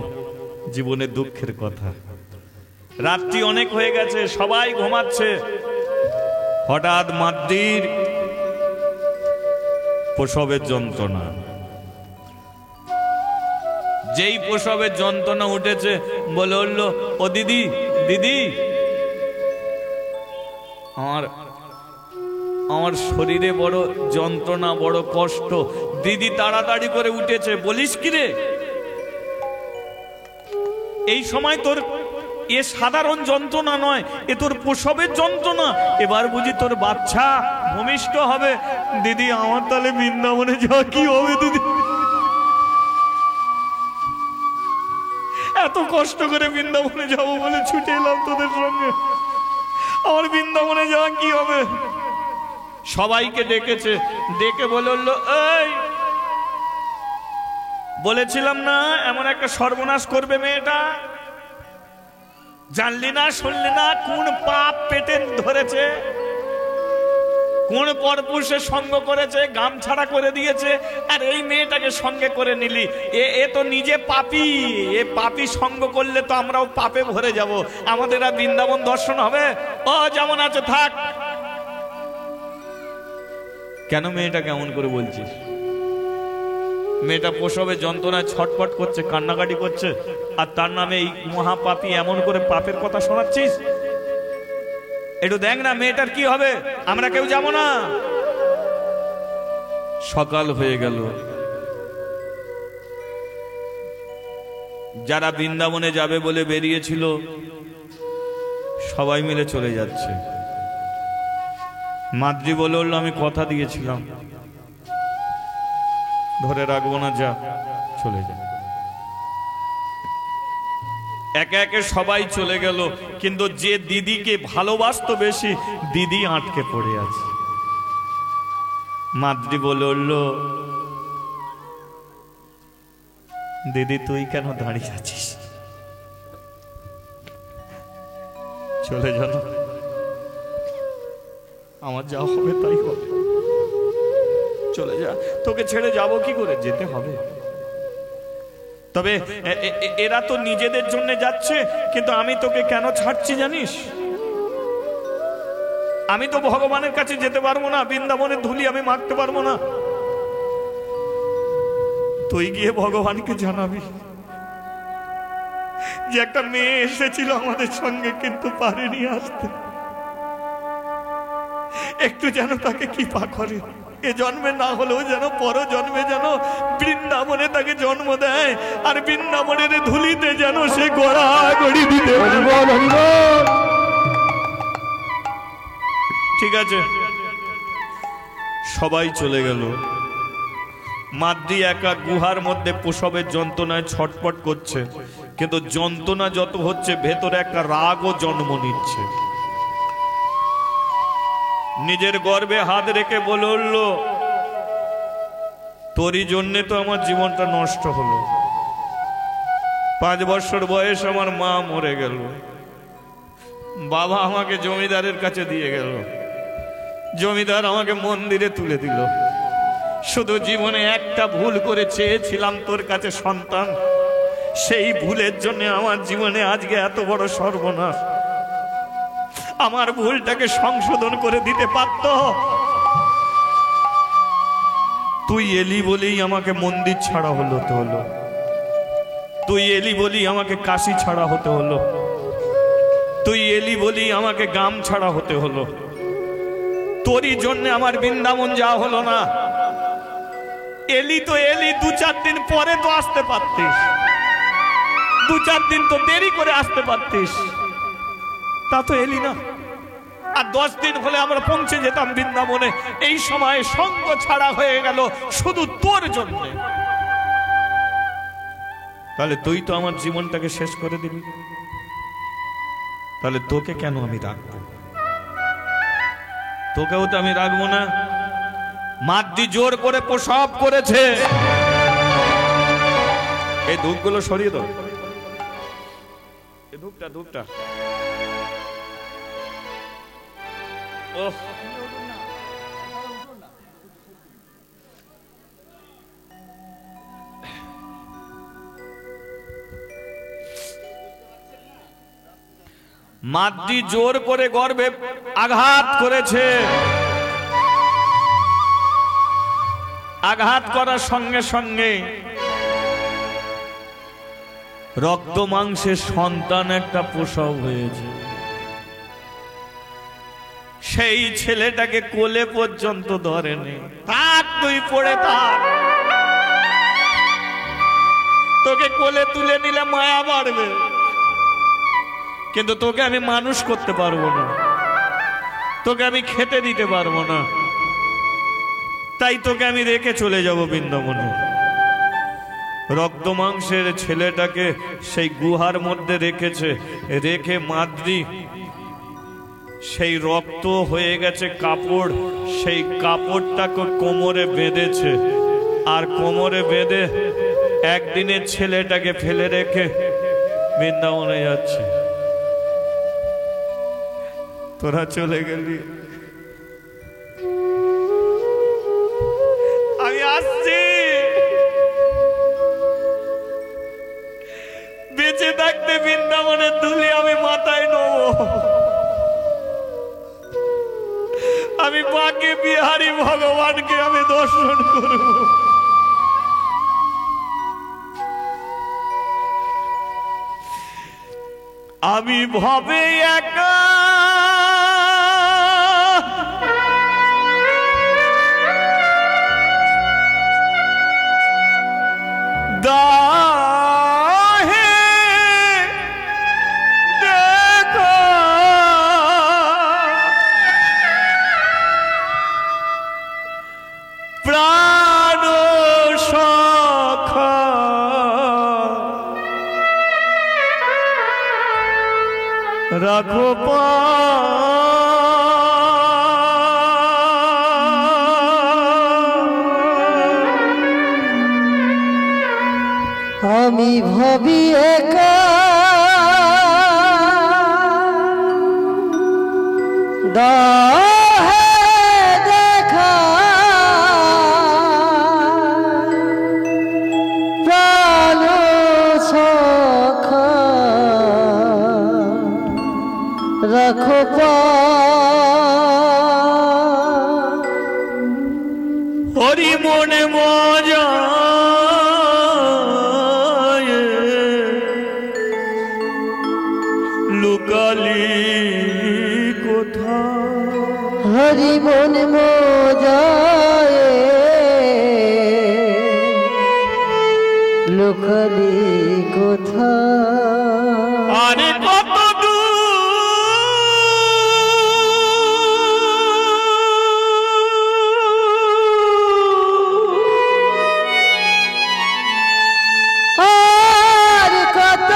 জীবনের দুঃখের কথা। রাত্রি অনেক হয়ে গেছে, সবাই ঘুমাচ্ছে। হঠাৎ মাদ্রির প্রসবের যন্ত্রণা, যেই প্রসবের যন্ত্রণা উঠেছে, বলে উঠল, ও দিদি, দিদি, আমার শরীরে বড় যন্ত্রণা, বড় কষ্ট। দিদি তাড়াতাড়ি করে উঠেছে, বলিস কি রে, এই সময় তোর এ সাধারণ যন্ত্রণা নয়, এ তোর প্রসবের যন্ত্রণা, এবার বুঝি তোর বাচ্চা ভূমিষ্ঠ হবে। দিদি, আমার তাহলে বৃন্দাবনে যাওয়া কি হবে দিদি? এত কষ্ট করে বৃন্দাবনে যাবো বলে ছুটে এলাম তোদের সঙ্গে, আমার বৃন্দাবনে যাওয়া কি হবে? সবাইকে ডেকেছে, ডেকে বলল, এই বলেছিলাম না এমন একটা সর্বনাশ করবে মেয়েটা, জানলি না, শুনলি না? কোন পাপ পেটে ধরেছে, কোন পরপুরুষের সঙ্গ করেছে, গামছাড়া করে দিয়েছে, আর এই মেয়েটাকে সঙ্গে করে নিলি। এ তো নিজে পাপী, এ পাপী সঙ্গ করলে তো আমরাও পাপে ভরে যাব, আমাদের আর বৃন্দাবন দর্শন হবে? ও যেমন আছে থাক। কেন মেয়েটা কেমন করে বলছিস? মেয়েটা প্রসবে যন্ত্রণায় ছটফট করছে, কান্নাকাটি করছে, আর তার নামে এই মহাপাপী এমন করে পাপের কথা শোনাচ্ছিস? একটু দেখ না মেয়েটার কি হবে, আমরা কেউ যাব না। সকাল হয়ে গেল, যারা বৃন্দাবনে যাবে বলে বেরিয়েছিল সবাই মিলে চলে যাচ্ছে। মাদ্রি বলে উঠল, আমি কথা দিয়েছিলাম, ধরে রাখবো না, যা চলে যা। একে একে সবাই চলে গেল, কিন্তু যে দিদিকে ভালোবাসতো বেশি, দিদি আটকে পড়ে আছে। মাদ্রি বলে উঠল, দিদি তুই কেন দাঁড়িয়ে আছিস? চলে যান, আমার যা হবে তাই হবে, চলে যা, তোকে ছেড়ে যাবো কি করে? যেতে হবে। তবে এরা তো নিজেদের জন্য যাচ্ছে, কিন্তু আমি তোকে কেন ছাড়ছি জানিস? আমি তো ভগবানের কাছে যেতে পারবো না, বৃন্দাবনের ধুলি আমি মাখতে পারবো না। তুই গিয়ে ভগবানকে জানাবি যে একটা মেয়ে এসেছিল আমাদের সঙ্গে, কিন্তু পারেনি আসতে, একটু যেন তাকে কৃপা করে, এ জন্মে না হলেও যেন পর জন্মে যেন বৃন্দাবনে তাকে জন্ম দেয়, আর বৃন্দাবনের ধুলিতে যেন সে গড়াগড়ি দিতে। ঠিক আছে, সবাই চলে গেল। মাদ্রি একা গুহার মধ্যে প্রসবের যন্ত্রণায় ছটফট করছে, কিন্তু যন্ত্রণা যত হচ্ছে ভেতরে একটা রাগও জন্ম নিচ্ছে। নিজের গর্বে হাত রেখে বলে উঠল, তোরই জন্যে তো আমার জীবনটা নষ্ট হলো। 5 বছর বয়স আমার মা মরে গেল, বাবা আমাকে জমিদারের কাছে দিয়ে গেল, জমিদার আমাকে মন্দিরে তুলে দিল। শুধু জীবনে একটা ভুল করে চেয়েছিলাম তোর কাছে সন্তান, সেই ভুলের জন্য আমার জীবনে আজকে এত বড় সর্বনাশ। আমার ভুলটাকে সংশোধন করে দিতে পারত। তুই এলি বলেই আমাকে মন্দির ছাড়া হতে হলো, তুই এলি বলেই আমাকে কাশি ছাড়া হতে হলো, তুই এলি বলেই আমাকে গাম ছাড়া হতে হলো। তোরই জন্য আমার বৃন্দাবন যাওয়া হলো না। এলি তো এলি, 2-4 দিন পরে তো আসতে পারতিস, 2-4 দিন তো দেরি করে আসতে পারতিস, তা তো এলি না। আর 10 দিন হলে আমরা পৌঁছে যেতাম বৃন্দাবনে। এই সময় সঙ্গ ছাড়া হয়ে গেল শুধু তোর জন্য। তাহলে তুই তো আমার জীবনটাকে শেষ করে দিবি, তাহলে তোকে কেন আমি রাখবো? তোকেও তো আমি রাখবো না। মাদ্রি জোর করে প্রসব করেছে। এই ধূপগুলো সরিয়ে দাও, এই ধূপটা ওহ, মাদ্রি জোর করে গর্ভে আঘাত করেছে। আঘাত করার সঙ্গে সঙ্গে রক্ত মাংসের সন্তান একটা প্রসব হয়েছে। সেই ছেলেটাকে কোলে পর্যন্ত ধরেনি। থাক, তুই পড়ে থাক, তোকে কোলে তুলে নিলে মায়া বাড়বে, কিন্তু তোকে আমি মানুষ করতে পারবো না, তোকে আমি খেতে দিতে পারবো না, তাই তোকে আমি রেখে চলে যাব বৃন্দাবনে। রক্ত মাংসের ছেলেটাকে সেই গুহার মধ্যে রেখেছে। রেখে মাদ্রি সেই রক্ত হয়ে গেছে কাপড়, সেই কাপড়টাকে কোমরে বেঁধেছে। আর কোমরে বেঁধে একদিনের ছেলেটাকে ফেলে রেখে বৃন্দাবনে যাচ্ছে। তোরা চলে গেলি, আমি আসছি। বেঁচে থাকতে বৃন্দাবনের ধুলি আমি মাথায় নেব। আমি বাঁকে বিহারী ভগবানকে আমি দর্শন করব। আমি ভবে একা দাহে দেখো প্রাণ সখা রাখো আমি ভাবি একা দাহে দেখা প্রাণ সখা রাখো হরি মনে মজা লুকালি কোথা। হরি মন মোজায় লুকালি কোথা। আরে কত আর কত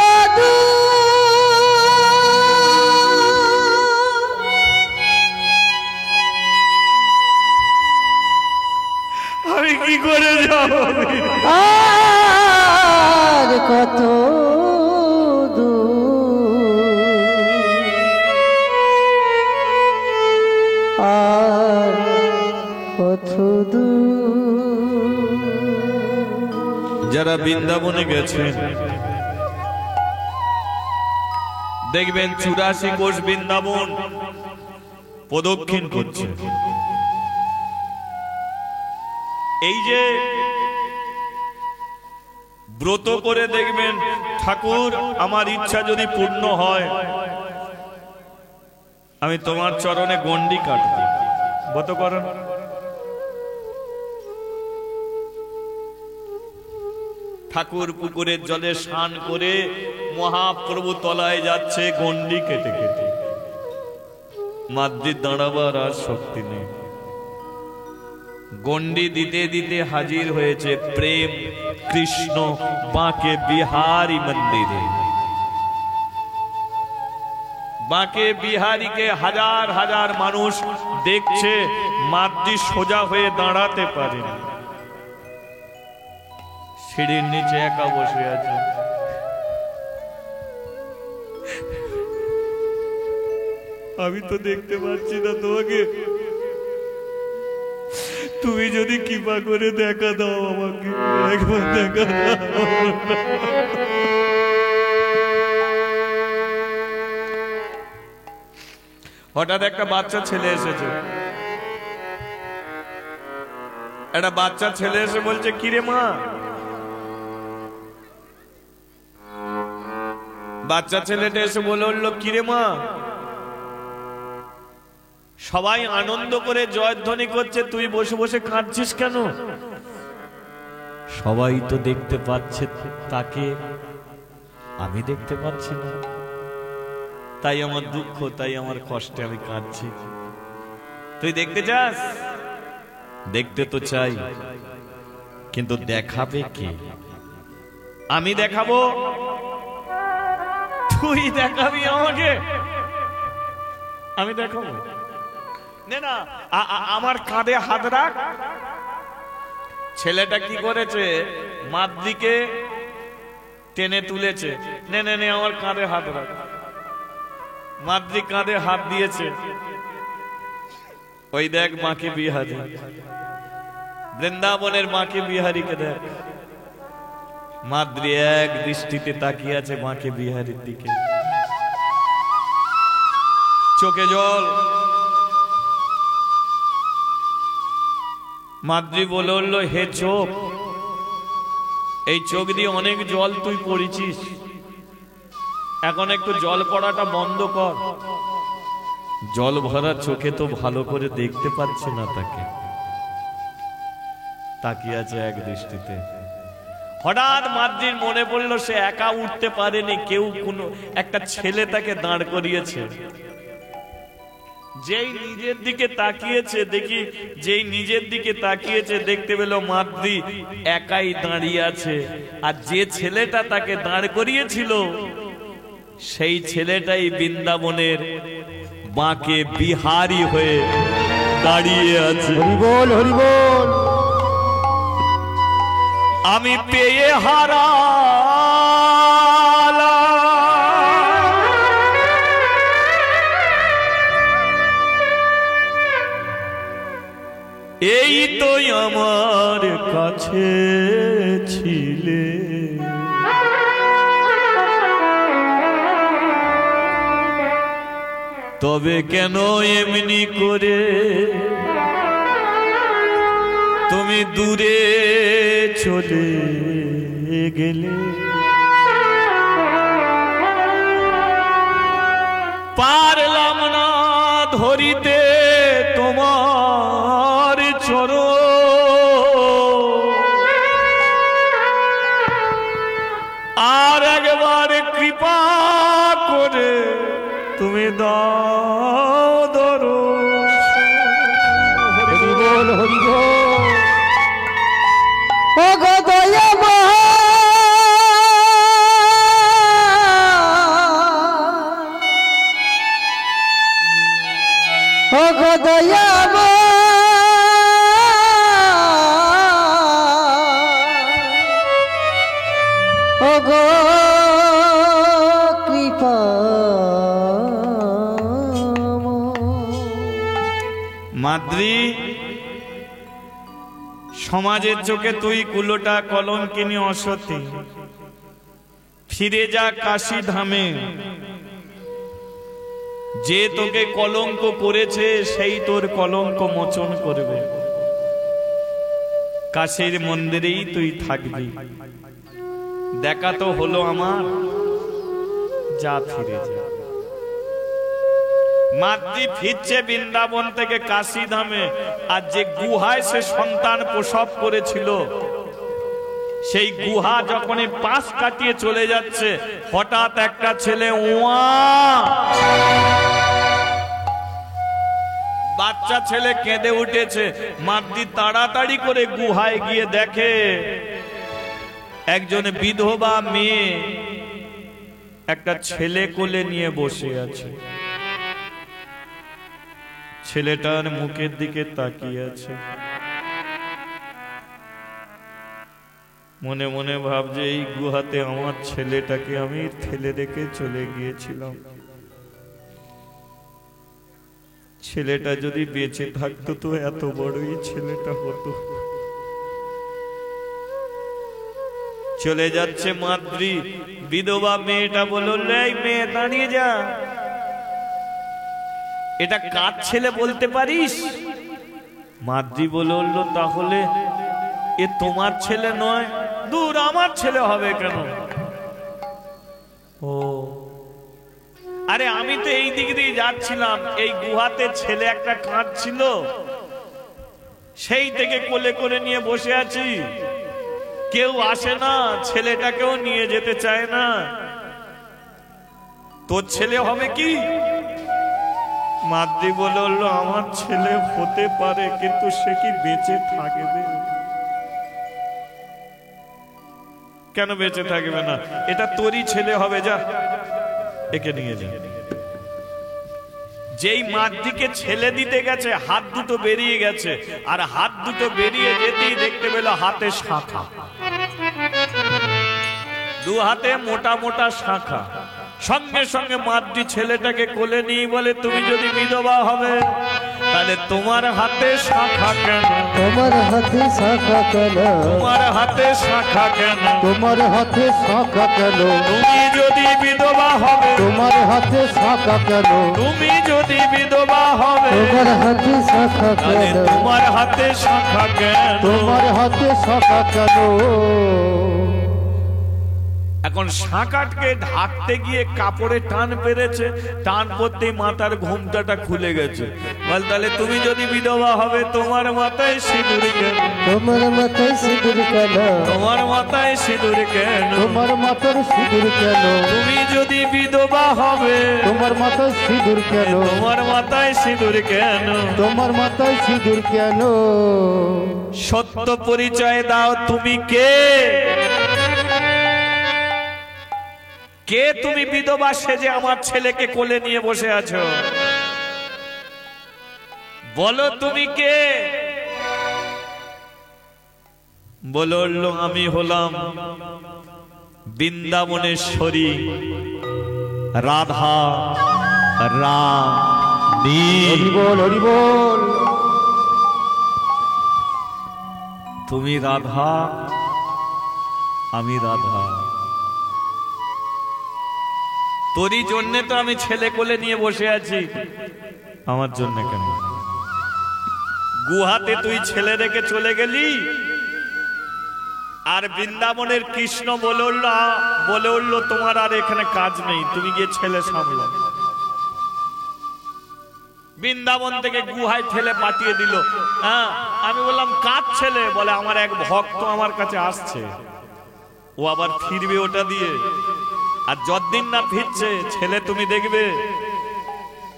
আমি কি করে যাব? আর কত আর কত যারা বৃন্দাবনে গেছেন দেখবেন 84 কোষ বৃন্দাবন প্রদক্ষিণ করছে। এই যে ব্রত করে দেখবেন, ঠাকুর আমার ইচ্ছা যদি পূর্ণ হয় আমি তোমার চরণে গন্ডি কাটব, ব্রত করেন। ঠাকুর পুকুরের জলে স্নান করে মহাপ্রভু তলায় যাচ্ছে গন্ডি কেটে কেটে। মাদ্রি দাঁড়াবার আর শক্তি নেই। গন্ডি দিতে দিতে হাজির হয়েছে প্রেম কৃষ্ণ বাঁকে বিহারী মন্দিরে। বাঁকে বিহারীকে হাজার হাজার মানুষ দেখছে, মাদ্রি সোজা হয়ে দাঁড়াতে পারে না, সিঁড়ির নিচে একা বসে আছে। আমি তো দেখতে পাচ্ছি না তোমাকে, তুমি যদি কৃপা করে দেখা দাও আমাকে, একবার দেখা দাও। হঠাৎ একটা বাচ্চা ছেলে এসেছে, একটা বাচ্চা ছেলে এসে বলছে, কিরে মা? বাচ্চা ছেলেটা এসে বলে উঠলো, কিরে মা? সবাই আনন্দ করে জয়ধ্বনি করছে, তুই বসে বসে কাঁদছিস কেন? সবাই তো দেখতে পাচ্ছে তাকে, আমি দেখতে পাচ্ছি না, তাই আমার দুঃখ, তাই আমার কষ্টে আমি কাঁদছি। তুই দেখতে চাস? দেখতে তো চাই, কিন্তু দেখাবে কে? আমি দেখাবো? তুই দেখাবি আমাকে? আমি দেখাবো না। আমার কাঁধে হাত রাখ। ছেলেটা কি করেছে? মাদ্রিকে টেনে তুলেছে, নে নে নে আমার কাঁধে হাত রাখ। মাদ্রি কাঁধে হাত দিয়েছে। ওই দেখ মাকে বিহারী, বৃন্দাবনের মাকে বিহারীকে দেখ। মাদ্রি এক দৃষ্টিতে তাকিয়ে আছে মাকে বিহারীর দিকে, চোখে জল। মাদ্রি বলে উঠল, হে চোখ, এই চোখ দিয়ে অনেক জল তুই পড়েছিস, এখন একটু জল পড়াটা বন্ধ কর। জল ভরা চোখে তো ভালো করে দেখতে পাচ্ছি না তাকে, তাকিয়ে আছে এক দৃষ্টিতে। হঠাৎ মাদ্রির মনে পড়লো সে একা উঠতে পারেনি, কেউ কোনো একটা ছেলে তাকে দাঁড় করিয়েছে। যেই নিজের দিকে তাকিয়েছে, দেখি যেই নিজের দিকে তাকিয়েছে দেখতে পেল মাদ্রি একাই দাঁড়িয়ে আছে, আর যে ছেলেটা তাকে দাঁড় করিয়েছিল সেই ছেলেটাই বৃন্দাবনের বাঁকে বিহারী হয়ে দাঁড়িয়ে আছে। হরি বল, হরি বল। আমি পেয়ে হারা এই তো আমার কাছে ছিলে, তবে কেন এমনি করে তুমি দূরে চলে গেলে? পারলাম না ধরিতে তোমার চরণ, আর একবার কৃপা করে তুমি দাও দর্শন। হরি বল, হরি বল। ও গো দয়াময়, ও গো দয়াময়, ও গো মাদ্রি, সমাজের চোখে তুই কুলোটা কলঙ্কিনী অসতী, ফিরে যা কাশী ধামে। যে তোকে কলঙ্ক করেছে সেই তোর কলঙ্ক মোচন করবে। কাশীর মন্দিরেই তুই থাকবি। দেখা তো হলো আমার, যা ফিরে যা। মাদ্রি ফিরছে বৃন্দাবন থেকে কাশী ধামে, আর যে গুহায় সে সন্তান প্রসব করেছিল সেই গুহা যখন পাশ কাটিয়ে চলে যাচ্ছে, হঠাৎ একটা ছেলে ওয়া বাচ্চা ছেলে কেঁদে উঠেছে। মাদ্রি তাড়াতাড়ি করে গুহায় গিয়ে দেখে একজন বিধবা মেয়ে একটা ছেলে কোলে নিয়ে বসে আছে। ছেলেটার মুখের দিকে তাকিয়ে আছে, মনে মনে ভাবছে এই গুহাতে আমার ছেলেটাকে আমি ফেলে রেখে চলে গিয়েছিলাম, ছেলেটা যদি বেঁচে থাকতো তো এত বড়ই ছেলেটা হতো। চলে যাচ্ছে মাতৃ, বিধবা মেয়েটা বলল, এই মেয়ে দাঁড়িয়ে যা, এটা কার ছেলে বলতে পারিস? মাতৃ বলল, তাহলে এ তোমার ছেলে নয়? দূর, আমার ছেলে হবে কেন? ও, আরে আমি তো এই দিক দিয়ে যাচ্ছিলাম, এই গুহাতে ছেলে একটা কাঁদছিল, সেই থেকে কোলে করে নিয়ে বসে আছি, কেউ আসে না, ছেলেটাকেও নিয়ে যেতে চায় না। তোর ছেলে হবে কি? মাতৃ বলল, আমার ছেলে হতে পারে, কিন্তু সে কি বেঁচে থাকবে? কেন বেঁচে থাকবে না? এটা তোরই ছেলে হবে, যা একে নিয়ে যা। যেই মাতৃকে ছেলে দিতে গেছে, হাত দুটো বেরিয়ে গেছে, আর হাত দুটো বেরিয়ে যেতেই দেখতে পেল হাতে শাখা, দু হাতে মোটা মোটা শাখা। সঙ্গে সঙ্গে মাতৃ ছেলেটাকে কোলে নিয়ে বলে, তুমি যদি বিধবা হবে তাহলে তোমার হাতে শাখা কেন? তোমার হাতে শাখা কেন? তোমার হাতে শাখা কেন? তোমার হাতে শাখা কেন? তুমি যদি বিধবা হবে, তোমার হাতে শাখা কেন? তুমি যদি বিধবা হবে, তোমার হাতে শাখা তাহলে কেন? তোমার হাতে শাখা কেন? তোমার হাতে শাখা কেন? এখন শাঁখাটকে ঢাকতে গিয়ে কাপড়ে টান পেরেছে, টান পড়তেই মাথার ঘোমটাটা খুলে গেছে। বল, তাহলে তুমি যদি বিধবা হবে, তোমার মাথায় সিঁদুর কেন? তোমার মাথায় সিঁদুর কেন? তোমার মাথায় সিঁদুর কেন? তোমার মাথার সিঁদুর কেন? তুমি যদি বিধবা হবে, তোমার মাথায় সিঁদুর কেন? তোমার মাথায় সিঁদুর কেন? তোমার মাথায় সিঁদুর কেন? সত্য পরিচয় দাও, তুমি কে? কে তুমি বিধবা সেজে আমার ছেলেকে কোলে নিয়ে বসে আছো? বলো তুমি কে? বলল, আমি হলাম বৃন্দাবনেশ্বরী রাধা রানী। হরি বল, হরি বল। তুমি রাধা, আমি রাধা, তোরই জন্যে তো আমি ছেলে কোলে নিয়ে বসে আছি, আমার জন্য কেন? গুহাতে তুই ছেলে রেখে চলে গেলি, আর বৃন্দাবনের কৃষ্ণ বলে উঠল তোমার আর এখানে কাজ নেই, তুমি গিয়ে ছেলে সামলাও। বৃন্দাবন থেকে গুহায় ঠেলে পাঠিয়ে দিল। হ্যাঁ, আমি বললাম কার ছেলে? বলে, আমার এক ভক্ত আমার কাছে আসছে, ও আবার ফিরবে ওটা দিয়ে, আর যতদিন না ফিরছে ছেলে তুমি দেখবে,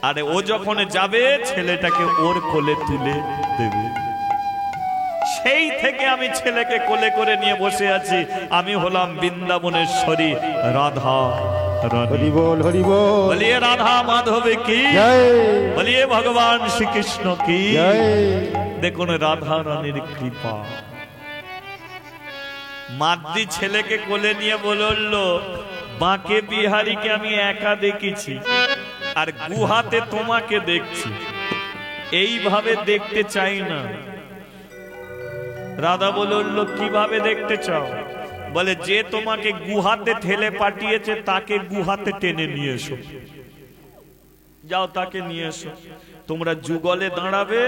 আরে ও যখন যাবে ছেলেটাকে ওর কোলে তুলে দেবে। সেই থেকে আমি ছেলেকে কোলে করে নিয়ে বসে আছি, আমি হলাম বৃন্দাবনেশ্বরী রাধা রানী। হরি বল, হরি বল। বলিয়ে রাধা মাধবে কি জয়, বলিয়ে ভগবান শ্রীকৃষ্ণ কি জয়। দেখুন রাধা রানীর কৃপা। মাতৃ ছেলেকে কোলে নিয়ে বলল, বাঁকে বিহারীকে আমি একা দেখেছি, আর গুহাতে তোমাকে দেখছি, এইভাবে দেখতে চাই না। রাধা বলল, কিভাবে দেখতে চাও? বলে, যে তোমাকে গুহাতে ঠেলে পাঠিয়েছে তাকে গুহাতে টেনে নিয়ে এসো, যাও তাকে নিয়ে এসো। তোমরা যুগলে দাঁড়াবে,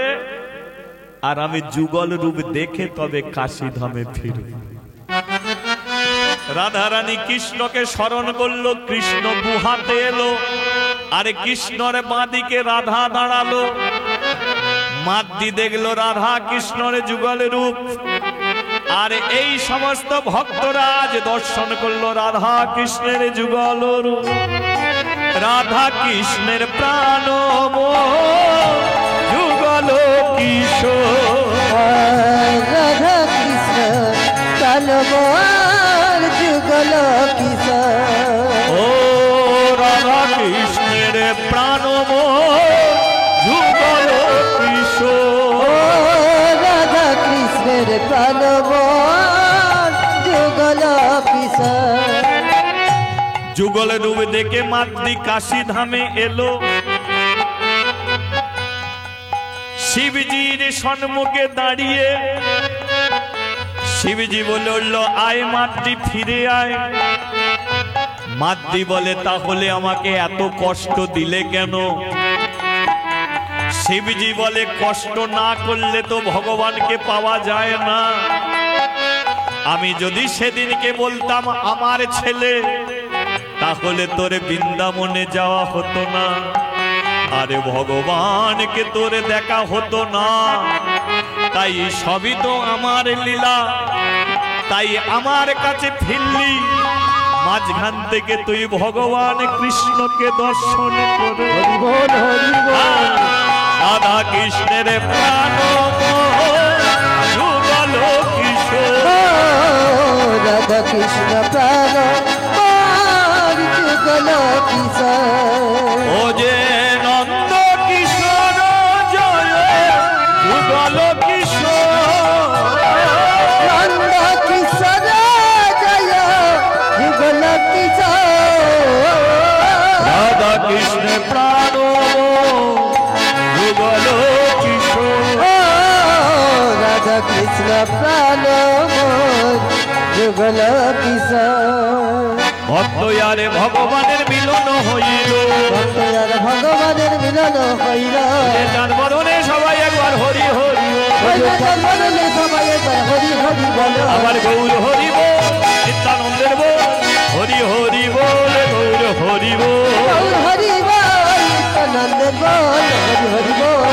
আর আমি যুগল রূপ দেখে তবে কাশী ধামে ফিরব। রাধা রানী কৃষ্ণকে স্মরণ করলো, কৃষ্ণ গুহাতে এলো, আর কৃষ্ণর বাঁদিকে রাধা দাঁড়ালো। মাতৃ দেখলো রাধা কৃষ্ণের যুগল রূপ, আর এই সমস্ত ভক্তরা আজ দর্শন করলো রাধা কৃষ্ণের যুগল রূপ। রাধা কৃষ্ণের প্রাণ যুগল কিশোর, রাধা কৃষ্ণ কালবার যুগল কিশোর। ও রাধা কৃষ্ণের প্রাণ যুগল প্রাণ যুগল কিশোর। যুগলে ডুবে দেখে মাতৃ কাশী ধামে এলো, শিবজির সম্মুখে দাঁড়িয়ে শিবজি বলে উঠল, আয় মাতৃ ফিরে আয়। মাতৃ বলে, তাহলে আমাকে এত কষ্ট দিলে কেন? শিবজি বলে, কষ্ট না করলে তো ভগবানকে পাওয়া যায় না। আমি যদি সেদিনকে বলতাম আমার ছেলে, তাহলে তোরে বৃন্দাবনে যাওয়া হতো না, আরে ভগবানকে তোরে দেখা হতো না। তাই সবই তো আমার লীলা, তাই আমার কাছে ফিরলি, মাঝখান থেকে তুই ভগবান কৃষ্ণকে দর্শন করে। হরি বল হরি বল রাধা কৃষ্ণের প্রাণ যুগল কিশোর। রাধা কৃষ্ণ প্রাণ যুগল কিশোর। ও যে নন্দ কিশোর জয় যুগল কিশোর। নন্দ কিশোর জয় যুগল কিশোর। রাধা কৃষ্ণ প্রাণ যুগল কিশোর। রাধা কৃষ্ণ প্রাণ যুগল কিশোর। ভক্তয়ারে ভগবানের মিলন হইল, ভক্তয়ার ভগবানের মিলন হইল। যার বদনে সবাই একবার হরি হরি বললে সবাই একবার হরি হরি বলো। আমার গৌর হরি বল, নিত্যানন্দের বল, হরি হরি বল, গৌর হরি বল। গৌর হরি বল, নিত্যানন্দের বল, হরি হরি বল।